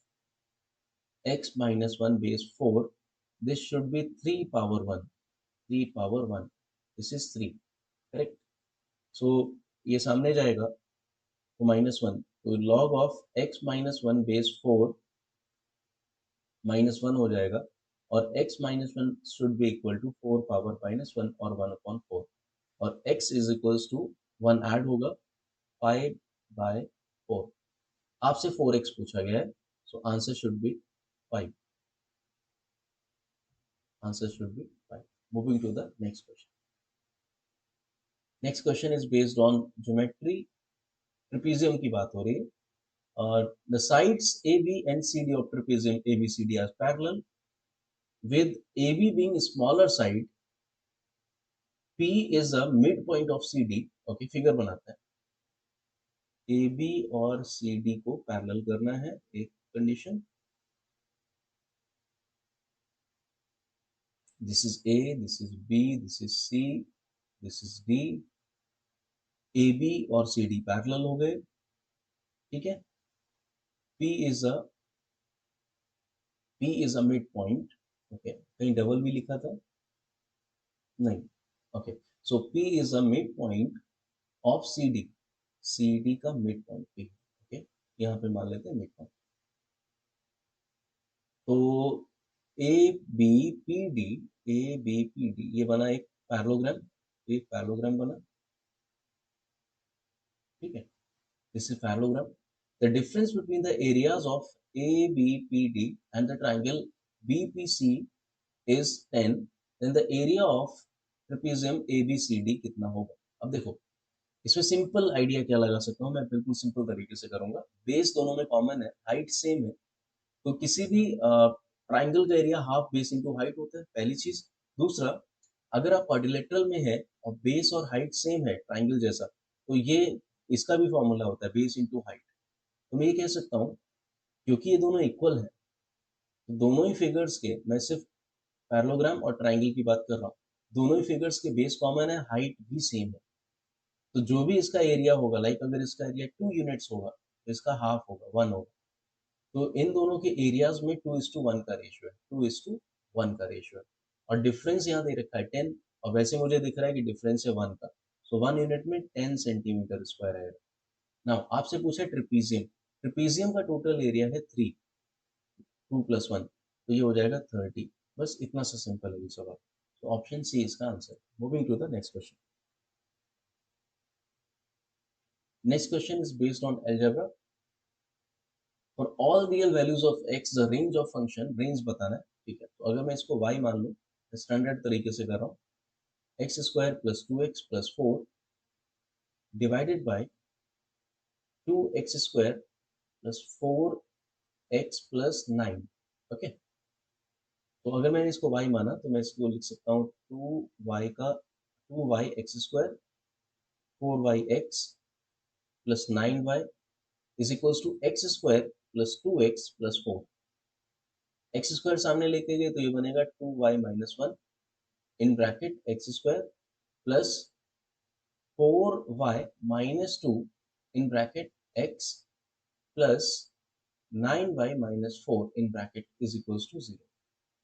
x minus 1 base 4, this should be 3 power 1, 3 power 1, this is 3, correct? So ये सामने जाएगा तो -1, तो log of x minus 1 base 4 -1 हो जाएगा और x minus 1 should be equal to 4 power -1 और 1 upon 4 और x is equals to 1 add होगा 5/4। आपसे 4x पूछा गया है, so answer should be 5, answer should be 5। Moving to the next question. Next question is based on geometry, trapezium की बात हो रही है और the sides AB and CD of trapezium ABCD are parallel with AB being smaller side, P is a midpoint of CD। okay, figure बनाते हैं, AB और CD को पैरेलल करना है, एक condition, this is A, this is B, this is C, this is D, AB और CD parallel हो गए, ठीक है। P is a midpoint, okay, कहीं डबल भी लिखा था नहीं, okay, so P is a midpoint of CD, CD का midpoint P, ओके, यहाँ पे मान लेते हैं midpoint। तो A B P D, A B P D ये बना एक पैरेललोग्राम, एक पैरेललोग्राम बना, ठीक है, this is parallelogram. The difference between the areas of A B P D and the triangle B P C is 10, then the area of trapezium A B C D कितना होगा। अब देखो इसमें simple idea क्या लगा सकता हूँ मैं, बिल्कुल सिंपल तरीके से करूंगा, बेस दोनों में कॉमन है, हाइट सेम है, तो किसी भी ट्राइंगल का area half base into height होता है, पहली चीज। दूसरा, अगर आप क्वाड्रिलेटरल में है और बेस और हाइट सेम है ट्राइंगल जैसा, तो ये इसका भी फॉर्मूला होता है बेस इंटू हाइट। तो मैं ये कह सकता हूँ क्योंकि ये दोनों इक्वल है, तो दोनों ही फिगर्स के, मैं सिर्फ पैरेललोग्राम और ट्राइंगल की बात कर रहा हूँ, दोनों ही फिगर्स के बेस कॉमन है, हाइट भी सेम है, तो जो भी इसका एरिया होगा, लाइक अगर इसका एरिया 2 यूनिट्स होगा तो इसका हाफ होगा 1 होगा, तो इन दोनों के एरियाज में 2:1 का रेशियो है, 2:1 का रेशियो है, और डिफरेंस यहाँ दे रखा है 10, और वैसे मुझे दिख रहा है कि डिफरेंस है 1 का, सो 1 यूनिट में 10 सेंटीमीटर स्क्वायर आएगा। नाउ आपसे पूछा ट्रिपीजियम, ट्रिपीजियम का टोटल एरिया है 3, 2 + 1, तो ये हो जाएगा 30। बस इतना सा सिंपल है ये सवाल, तो ऑप्शन सी इसका answer. Moving to the next question. Next question is based on algebra. For all real values of x the range of function, range बताना है, ठीक है, तो अगर मैं इसको y मान लूँ, स्टैंडर्ड तरीके से कर रहा हूँ, x² + 2x + 4 divided by 2x² + 4x + 9, okay. तो अगर मैंने इसको y माना तो मैं इसको लिख सकता हूँ 2yx² 4yx + 9y is equals to x² + 2x + 4। x² सामने लेके गए तो ये बनेगा 2y - 1 in bracket x² plus 4y - 2 in bracket x plus 9y - 4 in bracket is equals to 0।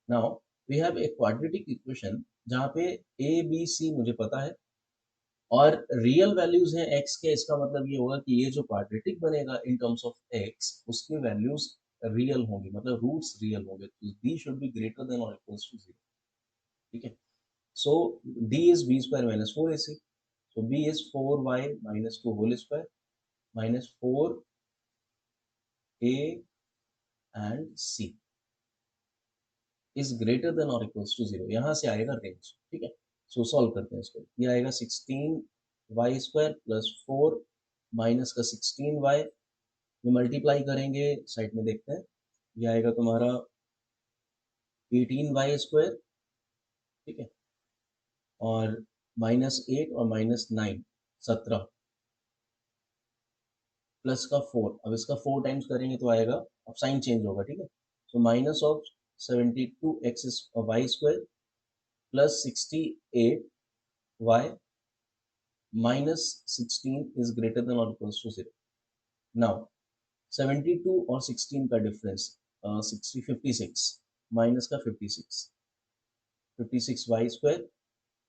Now we have a quadratic equation जहाँ पे a b c मुझे पता है और रियल वैल्यूज हैं x के, इसका मतलब ये होगा कि ये जो क्वाड्रेटिक बनेगा इन टर्म्स ऑफ x उसके वैल्यूज रियल होंगे, मतलब रूट्स रियल होंगे, तो b should be greater then और इक्वल्स टू 0, ठीक है। सो d is b² - 4ac, so b is 4y - 2 whole square minus 4a and c is greater than or equals to 0, यहाँ से आएगा रेंज, ठीक है। सो सॉल्व करते हैं इसको, ये आएगा 16y² + 4 माइनस का 16y में मल्टीप्लाई करेंगे, साइड में देखते हैं, ये आएगा तुम्हारा 18y², ठीक है, और -8 और -9 17 प्लस का 4, अब इसका 4 टाइम्स करेंगे तो आएगा, अब साइन चेंज होगा, ठीक है, so minus of 72y² + 68y minus 16 is greater than or equals to 0. Now 72 और 16 का डिफरेंस 56 माइनस का 56 वाई स्क्वायर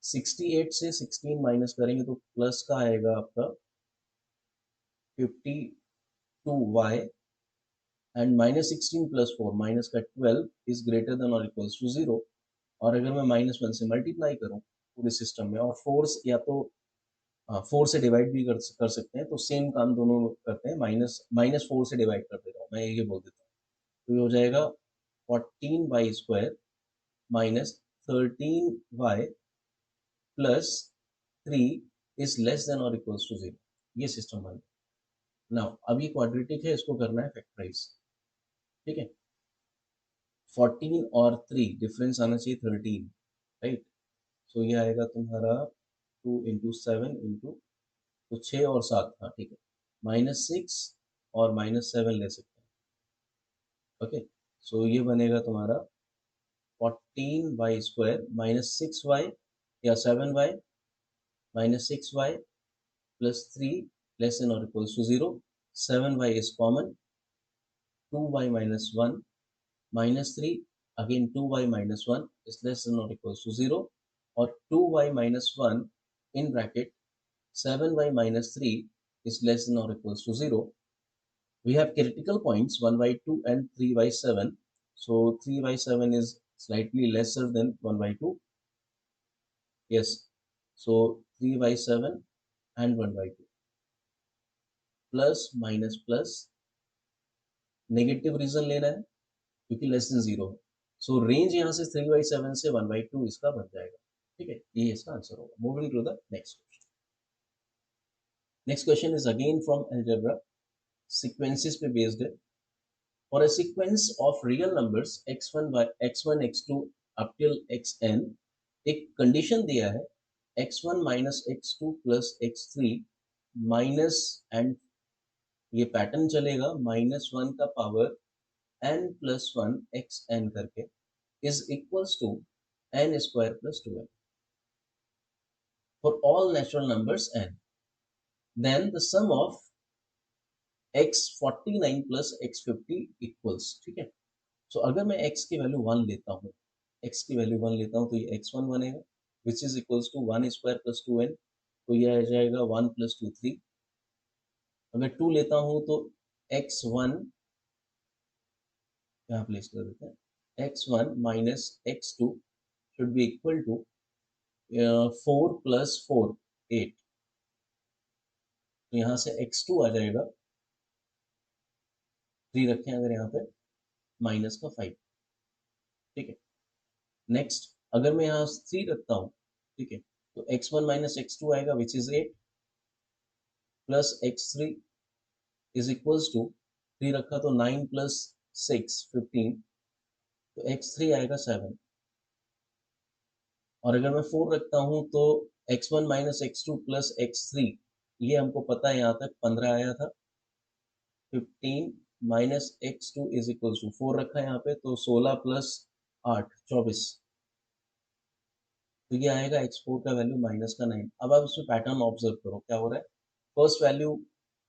68 से 16 माइनस करेंगे तो प्लस का आएगा आपका 52y and minus 16 plus 4 minus का 12 इज ग्रेटर देन और इक्वल्स टू 0. और अगर मैं -1 से मल्टीप्लाई करूं पूरे सिस्टम में और 4 या तो 4 से डिवाइड भी कर सकते हैं, तो सेम काम दोनों करते हैं, माइनस 4 से डिवाइड कर देता हूँ मैं, ये बोल देता हूँ. तो ये हो जाएगा 14y square minus 13y plus 3 is less than और इक्वल्स टू 0. ये सिस्टम बन गया. नाउ अब ये क्वाड्रेटिक है, इसको करना है फैक्टराइज. ठीक है, 14 और 3 डिफरेंस आना चाहिए 13, राइट. सो ये आएगा तुम्हारा 2 इंटू 7 इंटू, तो 6 और 7 था, ठीक है, -6 और -7 ले सकते हैं. ओके, सो ये बनेगा तुम्हारा 14y स्क्वायर माइनस 6y या 7y माइनस 6y प्लस 3 लेस देन और equals to 0. 7y is common, 2y minus 1 minus 3, again 2y minus 1 is less than or equals to 0, or 2y minus 1 in bracket 7y minus 3 is less than or equals to 0. We have critical points 1 by 2 and 3 by 7. So 3 by 7 is slightly lesser than 1 by 2. Yes. So 3 by 7 and 1 by 2. Plus minus plus. Negative reason लेना है क्योंकि less than 0 है. सो range यहाँ से 3/7 से 1/2 इसका बन जाएगा. ठीक है, ये इसका आंसर होगा. Moving to the next question. Next question is again from algebra, sequences पे बेस्ड है. For a sequence of real numbers x1 by x1 x2 up till xn, एक कंडीशन दिया है x1 minus x2 plus x3 minus, and ये pattern चलेगा -1 का power n plus 1 xn करके is equals to n square plus 2n for all natural numbers n. Then the sum of x49 plus x50 equals. ठीक है, so अगर मैं x की value 1 लेता हूँ, x की वैल्यू 1 लेता हूँ तो ये x1 बनेगा which is equals to 1 square plus 2n, तो ये आ जाएगा 1 plus 2 3. अगर 2 लेता हूँ तो x1 यहाँ प्लेस कर देते हैं, x1 minus x2 should be equal to 4 plus 4 8. तो यहाँ से x2 आ जाएगा, 3 रखें अगर यहाँ पे, माइनस का 5. ठीक है, नेक्स्ट अगर मैं यहाँ 3 रखता हूँ, ठीक है, तो x1 माइनस x2 आएगा which is 8 plus x3 is equals to 3 रखा तो 9 प्लस 6 15, तो x3 आएगा 7. और अगर मैं 4 रखता हूँ तो x1 minus x2 plus x3, ये हमको पता है यहाँ तक 15 आया था. 15 minus x2 is equals to 4 रखा है यहाँ पे, तो 16 प्लस 8 24, तो ये आएगा x4 का वैल्यू माइनस का 9. अब आप इसमें पैटर्न ऑब्जर्व करो क्या हो रहा है. फर्स्ट वैल्यू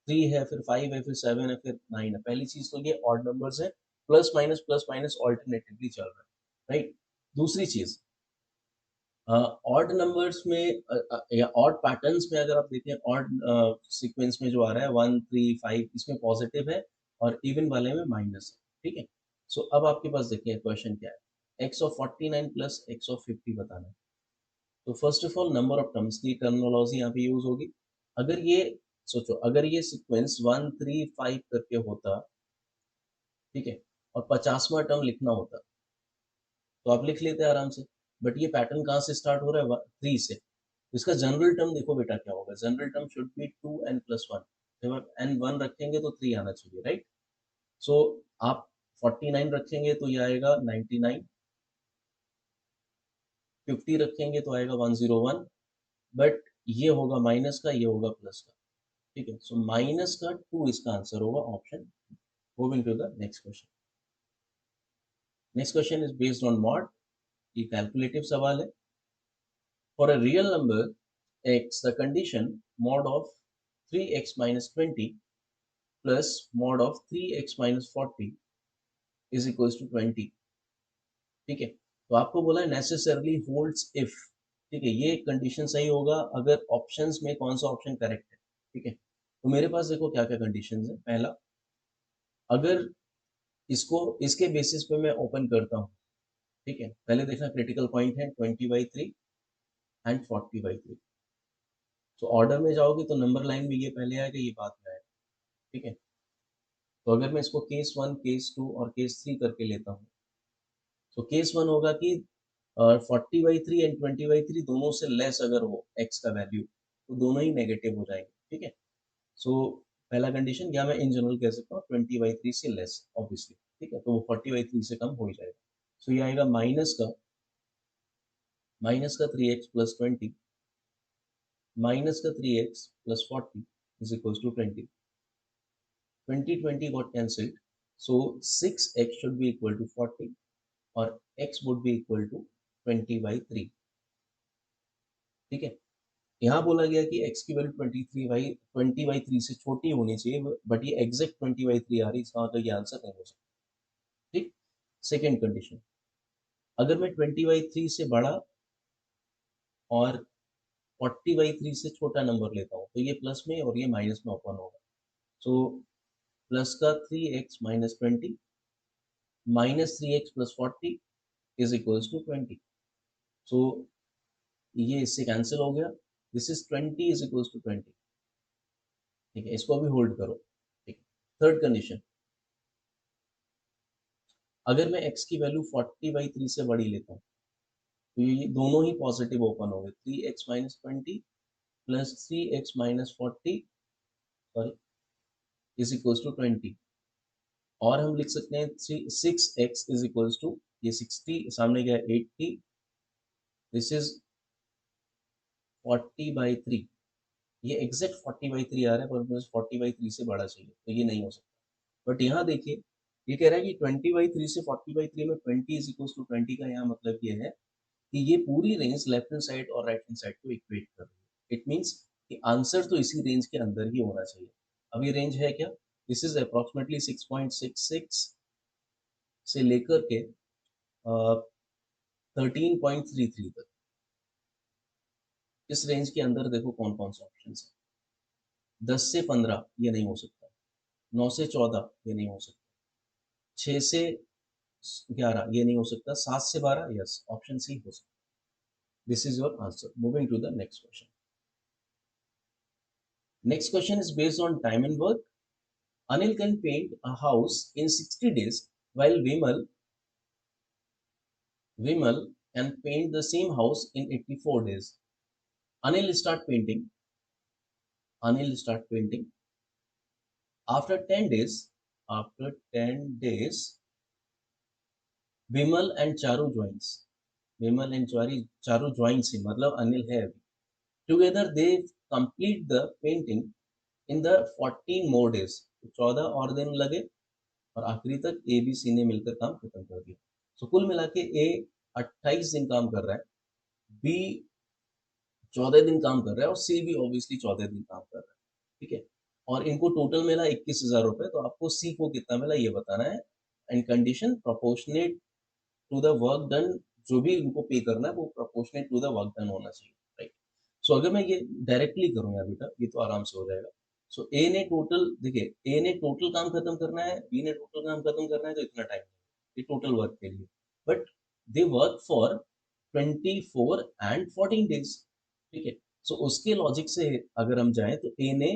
3 है, फिर 5 है, फिर 7 है, फिर 9 है. पहली चीज तो ये ऑड नंबर्स है, प्लस माइनस ऑल्टरनेटिवली चल रहा है, राइट. दूसरी चीज, ऑड नंबर्स में या ऑड पैटर्न्स में अगर आप देखें, ऑड सीक्वेंस में जो आ रहा है 1 3 5, इसमें पॉजिटिव है और इवन वाले में माइनस है. ठीक है, सो अब आपके पास देखिए क्वेश्चन क्या है, x of 49 plus x of 50 बताना है. तो first of all number of terms की टर्मिनोलॉजी यहाँ पे यूज होगी. अगर ये सोचो, अगर ये सीक्वेंस 1 3 5 करके होता, ठीक है, और 50वां टर्म लिखना होता तो आप लिख लेते आराम से. बट ये पैटर्न कहाँ से स्टार्ट हो रहा है, 3 से. इसका जनरल टर्म देखो बेटा क्या होगा, general term should be 2n plus 1. जब आप n 1 रखेंगे तो 3 आना चाहिए, राइट. सो आप 49 रखेंगे तो ये आएगा 99, 50 रखेंगे तो आएगा 101, बट ये होगा माइनस का, ये होगा प्लस का. ठीक है, सो माइनस का 2 इसका आंसर होगा, option. Moving to the next question. Next question is based on mod. ये कैलकुलेटिव सवाल है. For a real number x, the condition mod of 3x minus 20 plus mod of 3x minus 40 is equals to 20। ठीक है, तो आपको बोला है necessarily holds if. ठीक है, ये कंडीशन सही होगा अगर ऑप्शंस में कौन सा ऑप्शन करेक्ट है। ठीक है, तो मेरे पास देखो क्या क्या कंडीशंस है। पहला, अगर इसको इसके बेसिस पे मैं ओपन करता हूँ। ठीक है, पहले देखना क्रिटिकल पॉइंट है 20/3 एंड 40/3। तो ऑर्डर में जाओगे तो नंबर लाइन में ये पहले आएगा, ये बाद में आएगा। ठीक है, तो अगर मैं इसको केस 1, केस 2 और केस 3 करके लेता हूँ, तो केस 1 होगा कि 40/3 एंड 20/3 दोनों से लेस अगर हो एक्स का वैल्यू, तो दोनों ही नेगेटिव हो जाएंगे। ठीक है, सो पहला कंडीशन, या मैं इन जनरल कह सकता हूँ 20/3 से लेस ऑब्वियसली। ठीक है, तो वो 40/3 से कम हो ही जाएगा। सो ये आएगा माइनस का 3x प्लस 20 माइनस का 3x plus 40 is equal to 20। 20 got cancelled, so 6x should be equal to 40 और x would be equal to 20/3। ठीक है, यहाँ बोला गया कि x की वैल्यू 20/3 से छोटी होनी चाहिए, बट ये एग्जैक्ट 20/3 आ रही है, इसका मतलब ये आंसर नहीं हो सकता। ठीक, सेकेंड कंडीशन, अगर मैं 20/3 से बड़ा और 40/3 से छोटा नंबर लेता हूँ, तो ये प्लस में और ये माइनस में ओपन होगा। सो प्लस का 3x minus 20 minus 3x plus 40 is equals to 20। So ये इससे कैंसिल हो गया, this is 20 is equals to 20। ठीक है, इसको अभी होल्ड करो। ठीक है, थर्ड कंडीशन, अगर मैं x की वैल्यू 40/3 से बड़ी लेता हूँ, तो ये दोनों ही पॉजिटिव ओपन हो गए। 3x minus 20 plus 3x minus 40 sorry is equals to 20। और हम लिख सकते हैं 6x इज इक्वल्स टू, ये 60 सामने गया 80, दिस इज 40/3। ये एग्जैक्ट 40/3 आ रहा है, पर मुझे 40/3 से बड़ा चाहिए, तो ये नहीं हो सकता। बट यहाँ देखिए, ये कह रहा है कि 20/3 से 40/3 में 20 इज इक्वल्स टू 20 का यहाँ मतलब ये है कि ये पूरी रेंज लेफ्ट हैंड साइड और राइट हैंड साइड को इक्वेट कर रही है। इट मीन्स कि आंसर तो इसी रेंज के अंदर ही होना चाहिए। अब ये रेंज है क्या, दिस इज अप्रोक्सीमेटली 6.66 से लेकर के 13.33 तक। इस रेंज के अंदर देखो कौन कौन से ऑप्शन है। 10 से 15 ये नहीं हो सकता, 9 से 14 ये नहीं हो सकता, 6 से 11 ये नहीं हो सकता, 7 से 12 यस ऑप्शन सी हो सकता। This is your answer. Moving to the next question. Next question is based on time and work. Anil can paint a house in 60 days, while Vimal can paint the same house in 84 days. Anil start painting. Anil start painting. After 10 days, after 10 days, Vimal and Charu joins. Vimal and Charu joins him. मतलब अनिल है अभी. Together they complete the painting in the 14 more days. 14 और दिन लगे और आखिरी तक A B C ने मिलकर काम खत्म कर दिया। सो कुल मिला के ए 28 दिन काम कर रहा है, बी 14 दिन काम कर रहा है और सी भी ऑब्वियसली 14 दिन काम कर रहा है। ठीक है, और इनको टोटल मिला 21,000 रुपए। तो आपको सी को कितना मिला ये बताना है, and condition proportionate to the work done. जो भी इनको पे करना है वो proportionate to the work done होना चाहिए, राइट। सो अगर मैं ये डायरेक्टली करूँ यार बेटा, ये तो आराम से हो जाएगा। सो ए ने टोटल, देखिए ए ने टोटल काम खत्म करना है, बी ने टोटल काम खत्म करना है, तो इतना टाइम ये टोटल वर्क के लिए। But they work for 24 and 14 days. ठीक है, सो उसके लॉजिक से अगर हम जाएं तो ए ने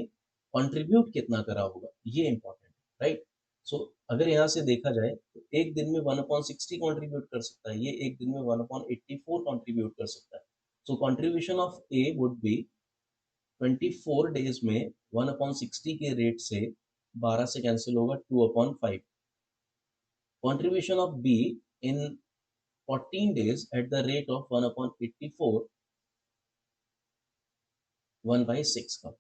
कंट्रीब्यूट कितना करा होगा ये इंपॉर्टेंट है, राइट। सो अगर यहाँ से देखा जाए तो एक दिन में 1/60 कंट्रीब्यूट कर सकता है, ये एक दिन में 1/84 कंट्रीब्यूट कर सकता है। So contribution of A would be 24 days में 1/60 के रेट से 12 से कैंसिल होगा 2/5। Contribution of be in 14 days at the rate of 1/84, 1/6 का।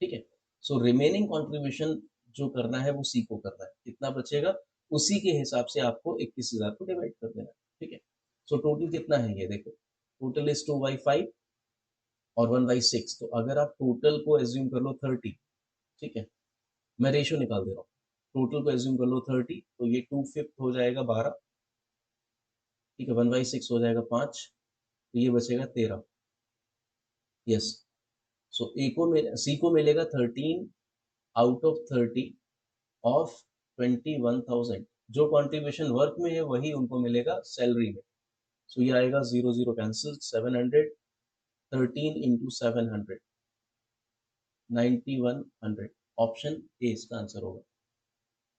ठीक है, सो रिमेनिंग कंट्रीब्यूशन जो करना है वो सी को करना है, कितना बचेगा उसी के हिसाब से आपको 21,000 को डिवाइड कर देना है। ठीक है, सो टोटल कितना है ये देखो, टोटल इज 2/5 और 1/6, तो अगर आप टोटल को एज्यूम कर लो 30, ठीक है, मैं रेशियो निकाल दे रहा हूँ, टोटल को एज्यूम कर लो 30, तो ये 2/5 हो जाएगा 12, ठीक है, 1/6 हो जाएगा 5, तो ये बचेगा 13। यस, सो सी को मिलेगा 13 आउट ऑफ 30 ऑफ 21,000। जो कॉन्ट्रीब्यूशन वर्क में है वही उनको मिलेगा सैलरी में। सो ये आएगा 0 0 कैंसिल, 700, 13 इंटू 700, 9100। ऑप्शन ए इसका आंसर होगा।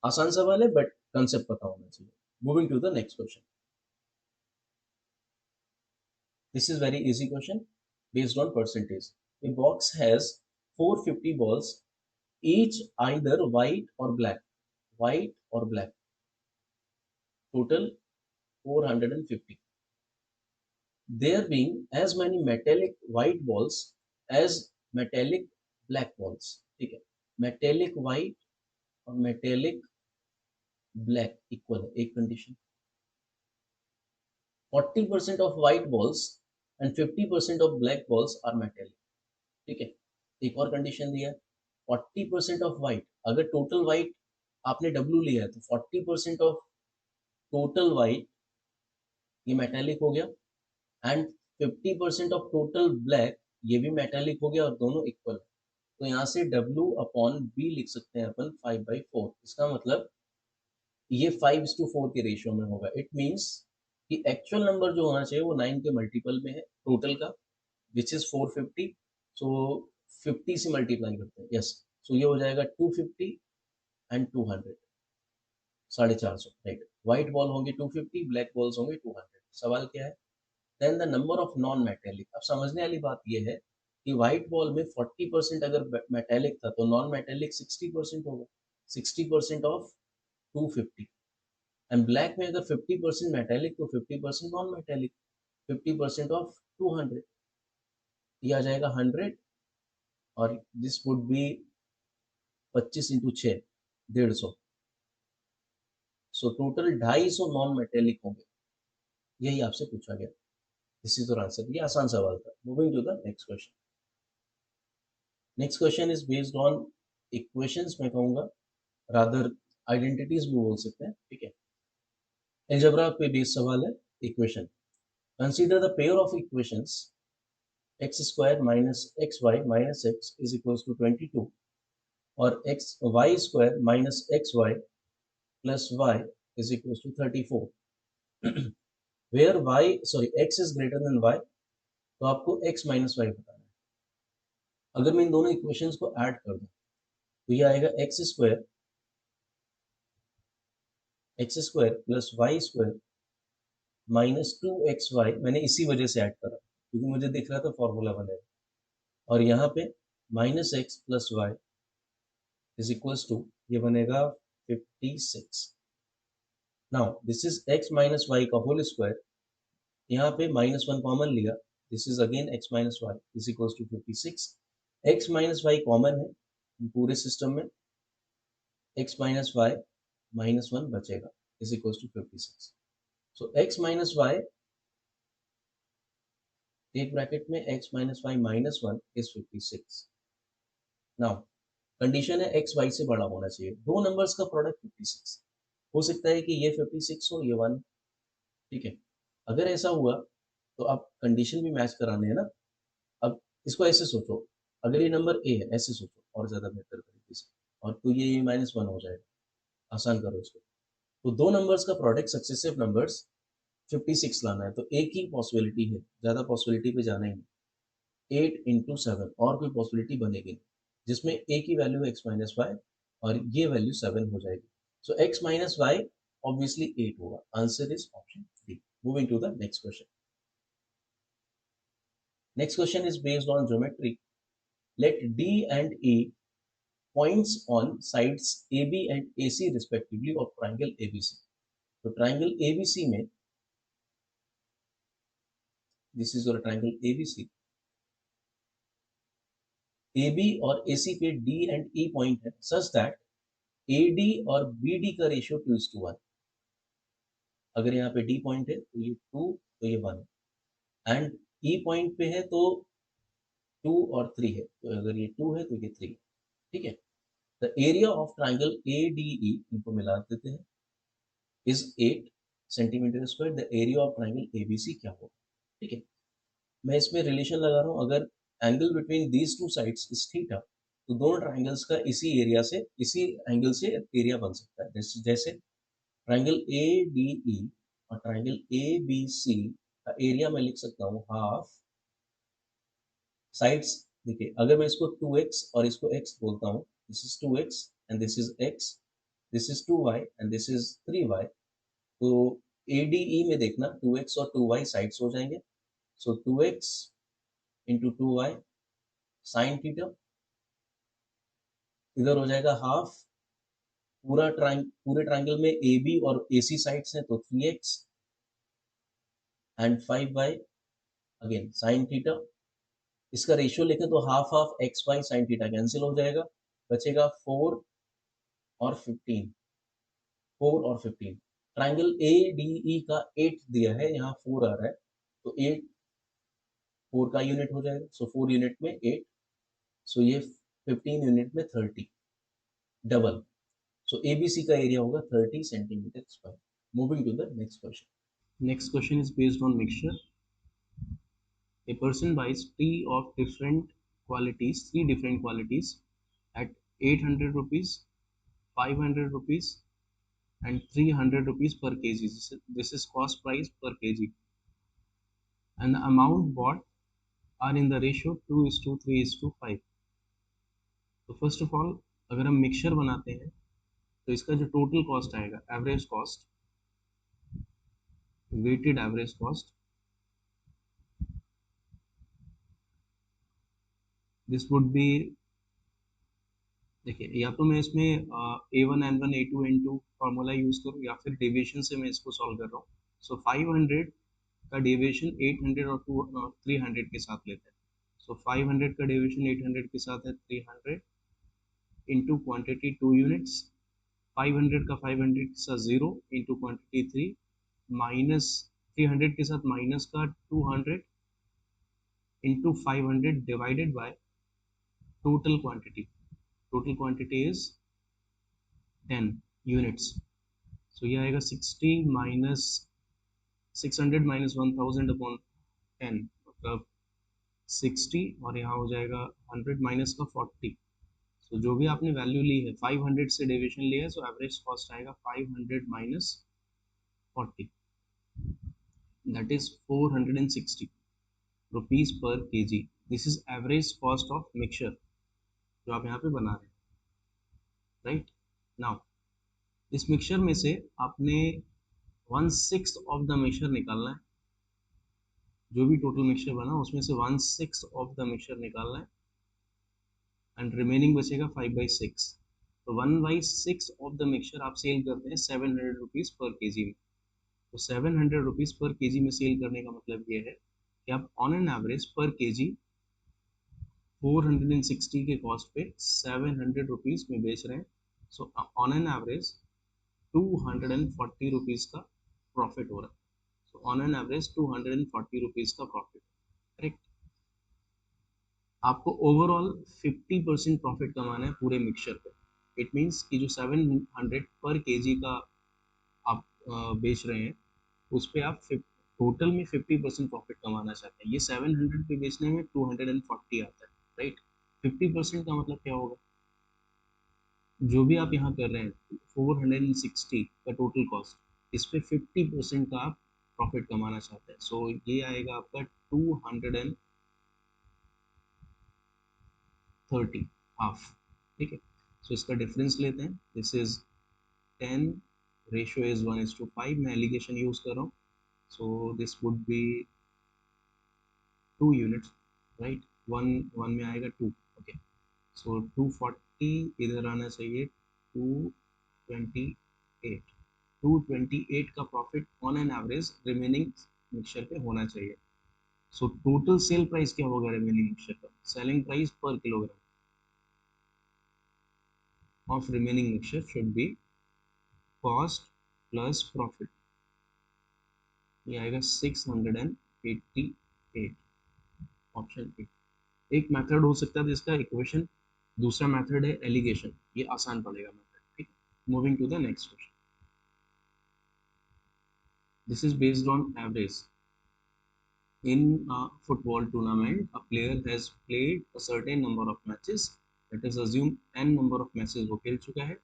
आसान सवाल है बट कंसेप्ट पता होना चाहिए। Moving to the next question. This is very easy question based on percentage. A box has 450 balls, each either white or black. White or black. Total 450. There being as many metallic white balls as metallic black balls. ठीक है, metallic white और metallic black equal है, एक condition. 40% of white balls and 50% of black balls are metallic. ठीक है, एक और condition दिया है, 40% ऑफ व्हाइट, अगर टोटल व्हाइट आपने डब्लू लिया है तो 40% ऑफ टोटल व्हाइट ये मेटेलिक हो गया, एंड 50% ऑफ टोटल ब्लैक ये भी मेटेलिक हो गया, और दोनों इक्वल है। तो यहाँ से W अपॉन बी लिख सकते हैं अपन 5/4। इसका मतलब ये 5:4 के रेशियो में होगा। इट मीन्स कि एक्चुअल नंबर जो होना चाहिए वो 9 के मल्टीपल में है टोटल का, विच इज 450। सो 50 से मल्टीप्लाई करते हैं, यस, सो ये हो जाएगा 250 एंड 200, 450, राइट। व्हाइट बॉल होंगे 250, ब्लैक बॉल्स होंगे 200। सवाल क्या है? Then the number of non metallic. अब समझने वाली बात ये है कि व्हाइट बॉल में 40% अगर मेटेलिक था तो नॉन मेटेलिक 60% होगा, 60% ऑफ 250। एंड ब्लैक में अगर 50% मेटेलिक तो 50% नॉन मेटेलिक, 50% ऑफ 200, ये आ जाएगा 100, और this would be 25 into 6, 150। So total 250 non metallic होंगे, यही आपसे पूछा गया। This is your answer. ये आसान सवाल था। Moving to the next question. Next question is based on equations, मैं कहूंगा, रादर आइडेंटिटीज भी बोल सकते हैं, ठीक है। अलजेब्रा पे बेस्ड सवाल है। Equation, consider the pair of equations x square minus x y minus x is equals to 22 और x y square minus x y plus y is equals to 34। Where y sorry x is greater than y, तो आपको x minus Y बताना है। अगर मैं इन दोनों equations को add कर दूं तो ये आएगा x square plus y square minus 2xy। मैंने इसी वजह से ऐड करा क्योंकि मुझे दिख रहा था फॉर्मूला बनेगा, और यहाँ पे minus x plus y is equals to, ये बनेगा 56। Now this is x minus y का होल स्क्वायर, यहाँ पे -1 कॉमन लिया, this is again x minus y is equals to 56। X minus y common है पूरे सिस्टम में, एक्स माइनस वाई -1 बचेगा is equals to 56। So x minus y, एक bracket में x minus y -1 is 56। Now condition है x Y से बड़ा होना चाहिए, दो नंबर्स का प्रोडक्ट 56। हो सकता है कि ये 56 हो, ये 1, ठीक है। अगर ऐसा हुआ तो आप कंडीशन भी मैच कराने हैं ना। अब इसको ऐसे सोचो, अगर ये नंबर ए है, ऐसे सोचो और ज़्यादा बेहतर तरीके से, और तो ये -1 हो जाएगा। आसान करो इसको। तो दो नंबर्स का प्रोडक्ट सक्सेसिव नंबर्स 56 लाना है, तो एक ही पॉसिबिलिटी है, ज़्यादा पॉसिबिलिटी पे जाना ही नहीं। 8 इंटू 7, और कोई पॉसिबिलिटी बनेगी नहीं, जिसमें ए की वैल्यू एक्स माइनस वाई और ये वैल्यू 7 हो जाएगी। So x minus y obviously 8 होगा। Answer is option D. Moving to the next question. Next question is based on geometry. Let D and A points on sides AB and AC respectively of triangle ABC. तो triangle ABC में, this is your triangle ABC, AB और AC पे D and E point है such that AD और BD का ratio 2:1। अगर यहाँ पे D पॉइंट है तो ये 2, तो ये 1, एंड E पॉइंट पे है तो 2 और 3 है, तो अगर ये 2 है तो ये 3 है, ठीक है। The area of triangle A D E, इनको मिला देते हैं, is 8 centimetre square. The area of triangle A B C क्या होगा, ठीक है। मैं इसमें रिलेशन लगा रहा हूँ, अगर angle between these two sides is theta, तो दोनों ट्राइंगल्स का इसी एरिया से, इसी एंगल से एरिया बन सकता है। जैसे जैसे ट्राइंगल ए डी ई और ट्राइंगल ए बी सी का एरिया मैं लिख सकता हूँ हाफ साइड्स। देखिए, अगर मैं इसको 2x और इसको x बोलता हूँ, this is 2x and this is x, this is 2y and this is 3y, तो ADE में देखना 2x और 2y साइड्स हो जाएंगे। सो 2x into 2y sine theta, इधर हो जाएगा हाफ, पूरे ट्राइंगल में AB और AC साइड्स हैं तो 3x and 5y again sine theta. इसका रेशियो लिखें तो half half x y sine theta cancel हो जाएगा, बचेगा 4 और 15। ट्राइंगल ए डी ई का 8 दिया है, यहाँ 4 आ रहा है, तो 8 4 का यूनिट हो जाएगा, सो 4 यूनिट में 8, सो ये 15 यूनिट में 30, डबल। सो एबीसी का एरिया होगा 30 centimetre square. Moving to the next question. Next question is based on mixture. A person buys three different qualities at 800 rupees, 500 rupees, and 300 rupees per kg. This is cost price per kg. And the amount bought are in the ratio 2:3:5. तो first of all, अगर हम mixture बनाते हैं तो इसका जो total cost आएगा, average cost, weighted average cost, this would be, देखिए या तो मैं इसमें A1 N1 A2 N2 formula use करूँ, या फिर डेविएशन से मैं इसको सॉल्व कर रहा हूँ। सो 500 का डेविएशन 800 और 300 के साथ लेते हैं। सो 500 का डेविएशन 800 के साथ है 300 इंटू क्वान्टिटी 2 यूनिट्स, 500 का 500 के साथ 0 इंटू क्वान्टिटी 3, माइनस 300 के साथ माइनस का 200 into 500 divided by total quantity. Total quantity is 10 units. So ये आएगा 60 माइनस 600 माइनस 1000 अपॉन 10, मतलब 60, और यहाँ हो जाएगा 100 माइनस का 40। सो जो भी आपने वैल्यू ली है, 500 से डेविएशन लिया है, सो एवरेज कॉस्ट आएगा 500 minus 40, that is 460 rupees per KG. This is average cost of mixture जो आप यहाँ पे बना रहे हैं, राइट। नाउ इस मिक्सचर में से आपने 1/6 ऑफ द मिक्सचर निकालना है। जो भी टोटल मिक्सचर बना उसमें से 1/6 ऑफ द मिक्सचर निकालना है, एंड रिमेनिंग बचेगा 5/6। तो 1/6 ऑफ द मिक्सचर आप सेल करते हैं 700 रुपीज पर केजी में। तो 700 रुपीज पर केजी में सेल करने का मतलब ये है कि आप ऑन एन एवरेज पर केजी 460 के कॉस्ट पे 700 रुपीज में बेच रहे हैं। So on an average 240 rupees का प्रॉफिट हो रहा है। So on an average 240 rupees का प्रॉफिट, करेक्ट। आपको ओवरऑल 50% प्रॉफिट कमाना है पूरे मिक्सचर पे। इट मीन्स कि जो 700 पर केजी का आप बेच रहे हैं, उस पे आप टोटल में 50% प्रॉफिट कमाना चाहते हैं। ये 700 पे बेचने में 240 आता है, राइट। 50% का मतलब क्या होगा, जो भी आप यहाँ कर रहे हैं 460 का टोटल कॉस्ट, इस पे 50% का आप प्रॉफिट कमाना चाहते हैं। सो ये आएगा आपका 230, हाफ, ठीक है। सो इसका डिफरेंस लेते हैं, दिस इज 10, रेशियो इज 1:5, मैं एलिगेशन यूज कर रहा हूँ। So this would B 2 units, right. One one में आएगा 2, ओके। सो 240 इधर आना चाहिए 228, 228 का profit on an average remaining mixture पे होना चाहिए। सो टोटल सेल प्राइस क्या होगा रिमेनिंग मिक्सचर का, सेलिंग प्राइस पर kilogram of remaining mixture should be cost plus profit, ये आएगा 688, ऑप्शन ए। एक मेथड हो सकता है जिसका इक्वेशन, दूसरा मेथड है एलिगेशन, ये आसान पड़ेगा मेथड, ठीक। Moving to the next question, this is based on average. In a football tournament, a player has played a certain number of matches. Let us assume n number of matches वो खेल चुका है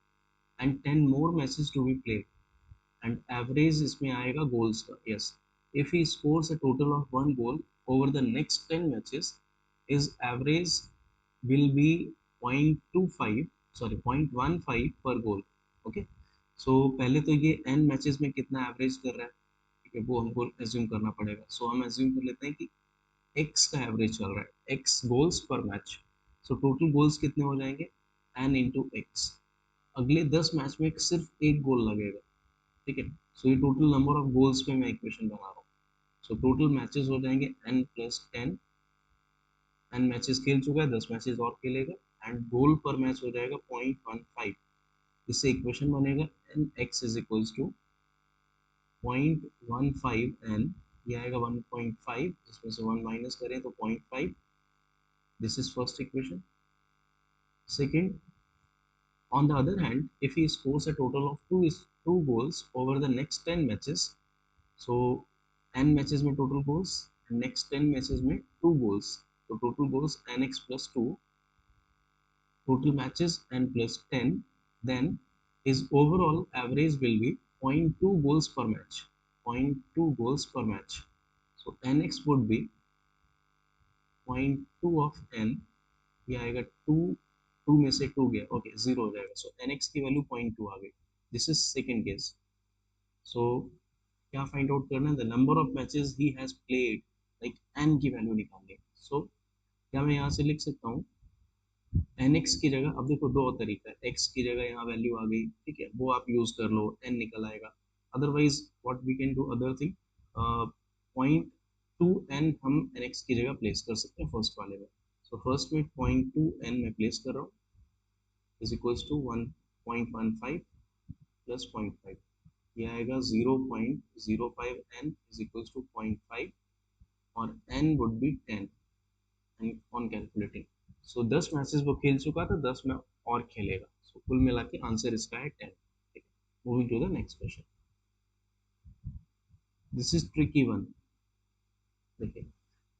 and 10 more matches to be played. And average इसमें आएगा goals का. Yes, if he scores a total of 1 goal over the next 10 matches, his average will be 0.25, sorry 0.15 per goal. Okay, so पहले तो ये n matches में कितना average कर रहा है, ठीक है, वो हमको assume करना पड़ेगा. So हम assume कर लेते हैं कि x का एवरेज चल रहा है, x गोल्स पर मैच, सो टोटल गोल्स कितने हो जाएंगे, n इंटू एक्स। अगले 10 मैच में सिर्फ एक गोल लगेगा, ठीक है, सो ये टोटल नंबर ऑफ गोल्स पे मैं इक्वेशन बना रहा हूँ। सो टोटल मैचेस हो जाएंगे n प्लस 10, n मैचेस खेल चुका है, 10 मैचेस और खेलेगा, एंड गोल पर मैच हो जाएगा 0.15। इससे इक्वेशन बनेगा n x is equals to 0.15 n, ये आएगा 1.5, इसमें से 1 माइनस करें तो 0.5। This is first equation. Second, on the other hand, if he scores a total of two goals over the next 10 matches, so n matches में total goals, and next 10 matches में 2 goals, so total goals nx plus 2, total matches n plus 10, then his overall average will be 0.2 goals per match, 0.2 goals per match. So nx would be 0.2 of n, ये आएगा 2, 2 में से 2 गया, okay 0 हो जाएगा, सो nx की value 0.2 आ गई। This is second case. So क्या फाइंड आउट करना है, the number of matches he has played, like n की वैल्यू निकालनी है। सो क्या मैं यहाँ से लिख सकता हूँ nx की जगह, अब देखो दो तरीका है, x की जगह यहाँ वैल्यू आ गई, ठीक है, वो आप यूज कर लो, n निकल आएगा। Otherwise what we can do other thing, 0.2n हम nx की जगह प्लेस कर सकते हैं फर्स्ट वाले में। सो फर्स्ट में 0.2n में प्लेस कर रहा हूँ, इज इक्वल्स टू 1.15 प्लस 0.5, ये आएगा 0.05 n इज इक्वल्स टू 0.5, और n would be 10 and on calculating. So 10 matches वो खेल चुका था, 10 में और खेलेगा, सो कुल मिला के आंसर इसका है 10। Moving to the next question, this is tricky one. देखिए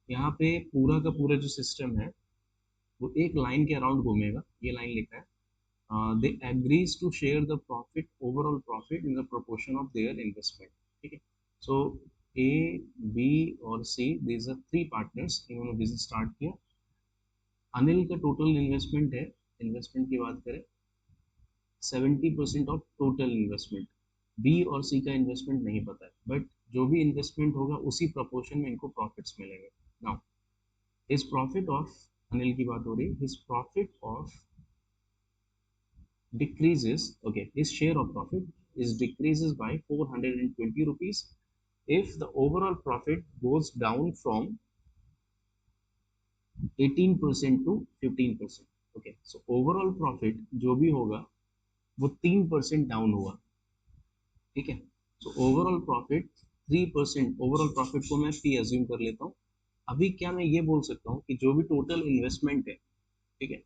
यहाँ पे पूरा का पूरा जो सिस्टम है वो एक लाइन के अराउंड घूमेगा, ये लाइन लिखा है, they agrees to share the profit, overall profit in the proportion of their investment, ठीक है। so A, B और C, these are three partners, इन्होंने बिजनेस स्टार्ट किया। अनिल का टोटल इन्वेस्टमेंट है, इन्वेस्टमेंट की बात करें 70% ऑफ टोटल इन्वेस्टमेंट, बी और सी का इन्वेस्टमेंट नहीं पता है, बट जो भी इन्वेस्टमेंट होगा उसी प्रपोर्शन में इनको प्रॉफिट्स मिलेंगे। Now his profit of, Anil की बात हो रही है, his profit of decreases, okay, his share of profit is decreases by 420 rupees if the overall profit goes down from 18% to 15%। okay, so overall profit जो भी होगा वो 3% डाउन हुआ, ठीक है। so overall profit 3%, overall profit को मैं P assume कर लेता हूँ। अभी क्या मैं ये बोल सकता हूँ कि जो भी टोटल इन्वेस्टमेंट है, ठीक है,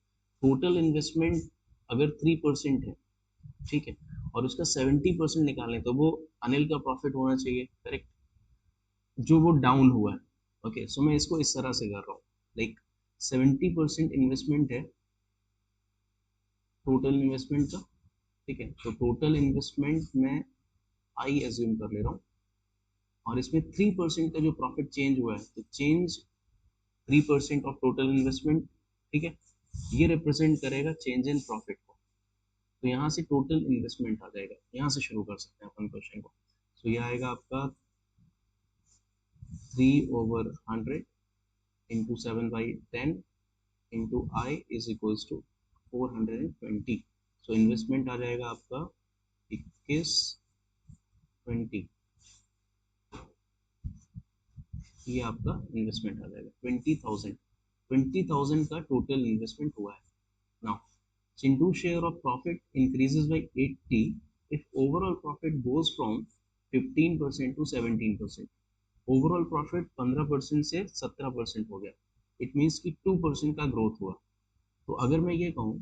टोटल इन्वेस्टमेंट अगर 3% है, ठीक है, और उसका 70% निकालें तो वो अनिल का प्रॉफिट होना चाहिए, करेक्ट, जो वो डाउन हुआ है। ओके, सो मैं इसको इस तरह से कर रहा हूँ, लाइक 70% इन्वेस्टमेंट है टोटल इन्वेस्टमेंट का, ठीक है, तो टोटल इन्वेस्टमेंट में आई एज्यूम कर ले रहा हूँ, और इसमें 3% का जो प्रॉफिट चेंज हुआ है, तो चेंज 3% ऑफ टोटल इन्वेस्टमेंट, ठीक है, ये रिप्रेजेंट करेगा चेंज इन प्रॉफिट को। तो यहाँ से टोटल इन्वेस्टमेंट आ जाएगा, यहाँ से शुरू कर सकते हैं अपन क्वेश्चन को। तो ये आएगा आपका 3/100 into 7/10 into I is equals to 420। So investment आ जाएगा आपका 2120, ये आपका इन्वेस्टमेंट आ जाएगा 20,000 का टोटल इन्वेस्टमेंट हुआ है। Now Chintu's share of profit increases by 80 if overall profit goes from 15% to 17%। Overall profit 15% से 17% हो गया, इट मीन्स कि 2% का ग्रोथ हुआ। तो अगर मैं ये कहूँ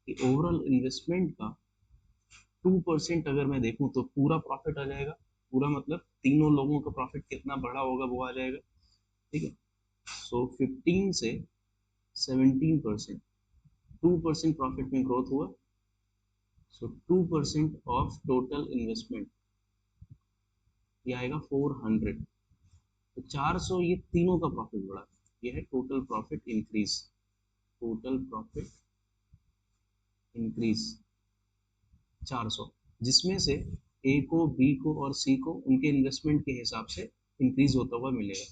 कि ओवरऑल इन्वेस्टमेंट का 2% अगर मैं देखूँ तो पूरा प्रॉफिट आ जाएगा। पूरा मतलब तीनों लोगों का प्रॉफिट कितना बड़ा होगा वो आ जाएगा, ठीक है। सो 15 से 17% 2% प्रॉफिट में ग्रोथ हुआ। सो 2% ऑफ टोटल इन्वेस्टमेंट ये आएगा 400। तो 400 ये तीनों का प्रॉफिट बढ़ा, ये है total profit increase. Total profit increase 400, जिसमें से ए को, बी को और सी को उनके इन्वेस्टमेंट के हिसाब से इंक्रीज होता हुआ मिलेगा।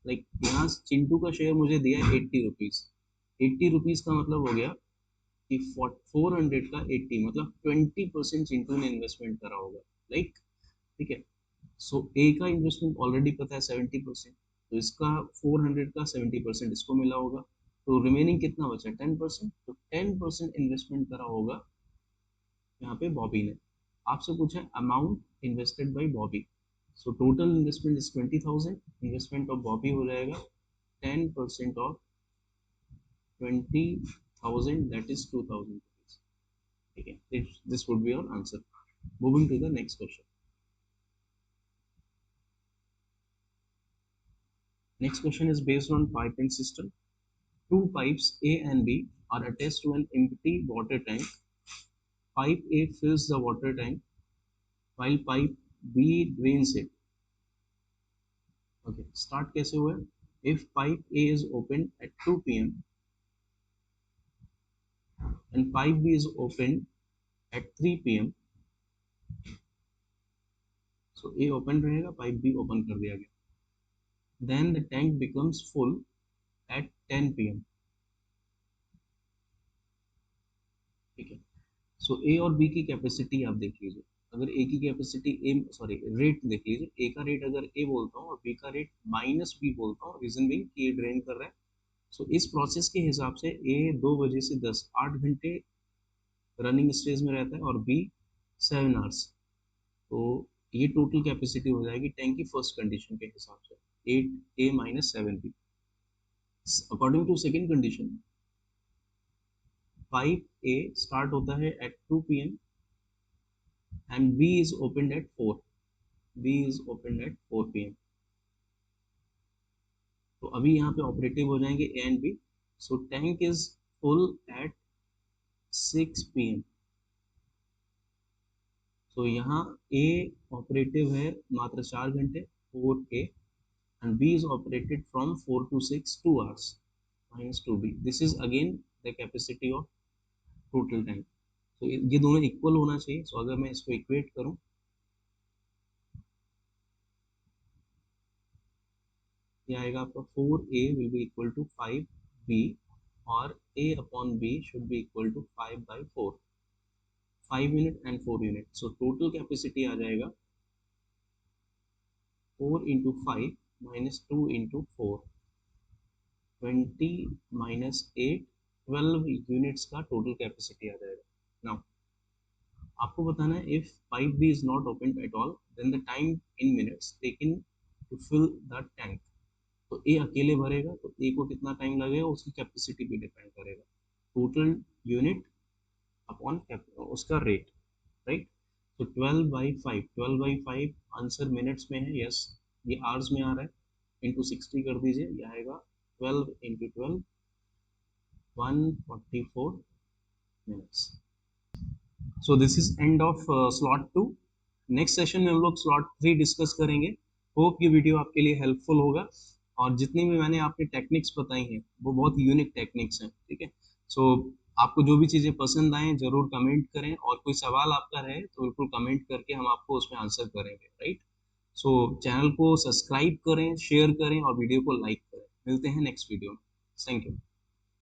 लाइक यहाँ चिंटू का शेयर मुझे दिया है 80 रुपीज। 80 रुपीज का मतलब हो गया कि 400 का 80 मतलब 20% चिंटू ने इन्वेस्टमेंट करा होगा। लाइक ठीक है। सो ए का इन्वेस्टमेंट ऑलरेडी पता है 70%, तो इसका 400 का 70% इसको मिला होगा। तो रिमेनिंग कितना बचा, 10%। तो 10% इन्वेस्टमेंट करा होगा यहाँ पे बॉबी ने। आपसे पूछा है amount invested bye Bobby. So total investment is 20,000। Investment of Bobby हो जाएगा 10% ऑफ 20,000 दैट इज 2,000 रुपीज, ठीक है। This would be your answer. Moving to the next question. Next question is based on piping system. Two pipes A and B are attached to an empty water tank. Pipe A fills the water tank while pipe B drains it. Okay, start कैसे हुआ? If pipe A is opened at 2 p.m. and pipe B is opened at 3 p.m. So A open रहेगा, pipe B open कर दिया गया. Then the tank becomes full at 10 p.m. ठीक है। सो ए और B की कैपेसिटी आप देख लीजिए। अगर ए की कैपेसिटी रेट देख लीजिए। ए का रेट अगर ए बोलता हूँ और बी का रेट माइनस बी बोलता हूँ, रीजन भी कि ये ड्रेन कर रहा है। सो इस प्रोसेस के हिसाब से ए 2 बजे से 10 8 घंटे रनिंग स्टेज में रहता है और बी 7 आवर्स। तो ये टोटल कैपेसिटी हो जाएगी टैंक की फर्स्ट कंडीशन के हिसाब से 8 A minus 7 B. According to second condition, pipe A start होता है at 2 p.m. and B is opened at 4. B is opened at 4 p.m. तो अभी यहाँ पे ऑपरेटिव हो जाएंगे A and B. So tank is full at 6 p.m. तो यहाँ A ऑपरेटिव है मात्र 4 घंटे 4A and B is operated from 4 to 6 2 hours minus 2B. This is again the capacity of total tank. तो ये दोनों इक्वल होना चाहिए। सो अगर मैं इसको इक्वेट करूँ, ये आएगा आपका 4A will be equal to 5B और A upon B should be equal to 5/4, 5 unit and 4 unit. So total capacity आ जाएगा 4 into 5 minus 2 into 4, 20 minus 8, 12 units का टोटल कैपेसिटी आ जाएगा। नाउ आपको बताना है if pipe B is not open at all then the time in minutes taken to fill the tank. तो A अकेले भरेगा तो ए को कितना टाइम लगेगा उसकी कैपेसिटी पे डिपेंड करेगा। टोटल यूनिट अपॉन उसका रेट, राइट। तो 12/5, 12/5 आंसर मिनट्स में है, यस। ये आवर्स में आ रहा है, इंटू 60 कर दीजिए, ये आएगा 12 into 12, 144 minutes. So this is end of slot 2। Next session में हम लोग स्लॉट 3 डिस्कस करेंगे। होप ये वीडियो आपके लिए हेल्पफुल होगा और जितनी भी मैंने आपके टेक्निक्स बताई हैं वो बहुत यूनिक टेक्निक्स हैं, ठीक है। सो आपको जो भी चीज़ें पसंद आए जरूर कमेंट करें और कोई सवाल आपका रहे तो बिल्कुल कमेंट करके हम आपको उसमें आंसर करेंगे, राइट। सो चैनल को सब्सक्राइब करें, शेयर करें और वीडियो को लाइक करें। मिलते हैं नेक्स्ट वीडियो में। Thank you.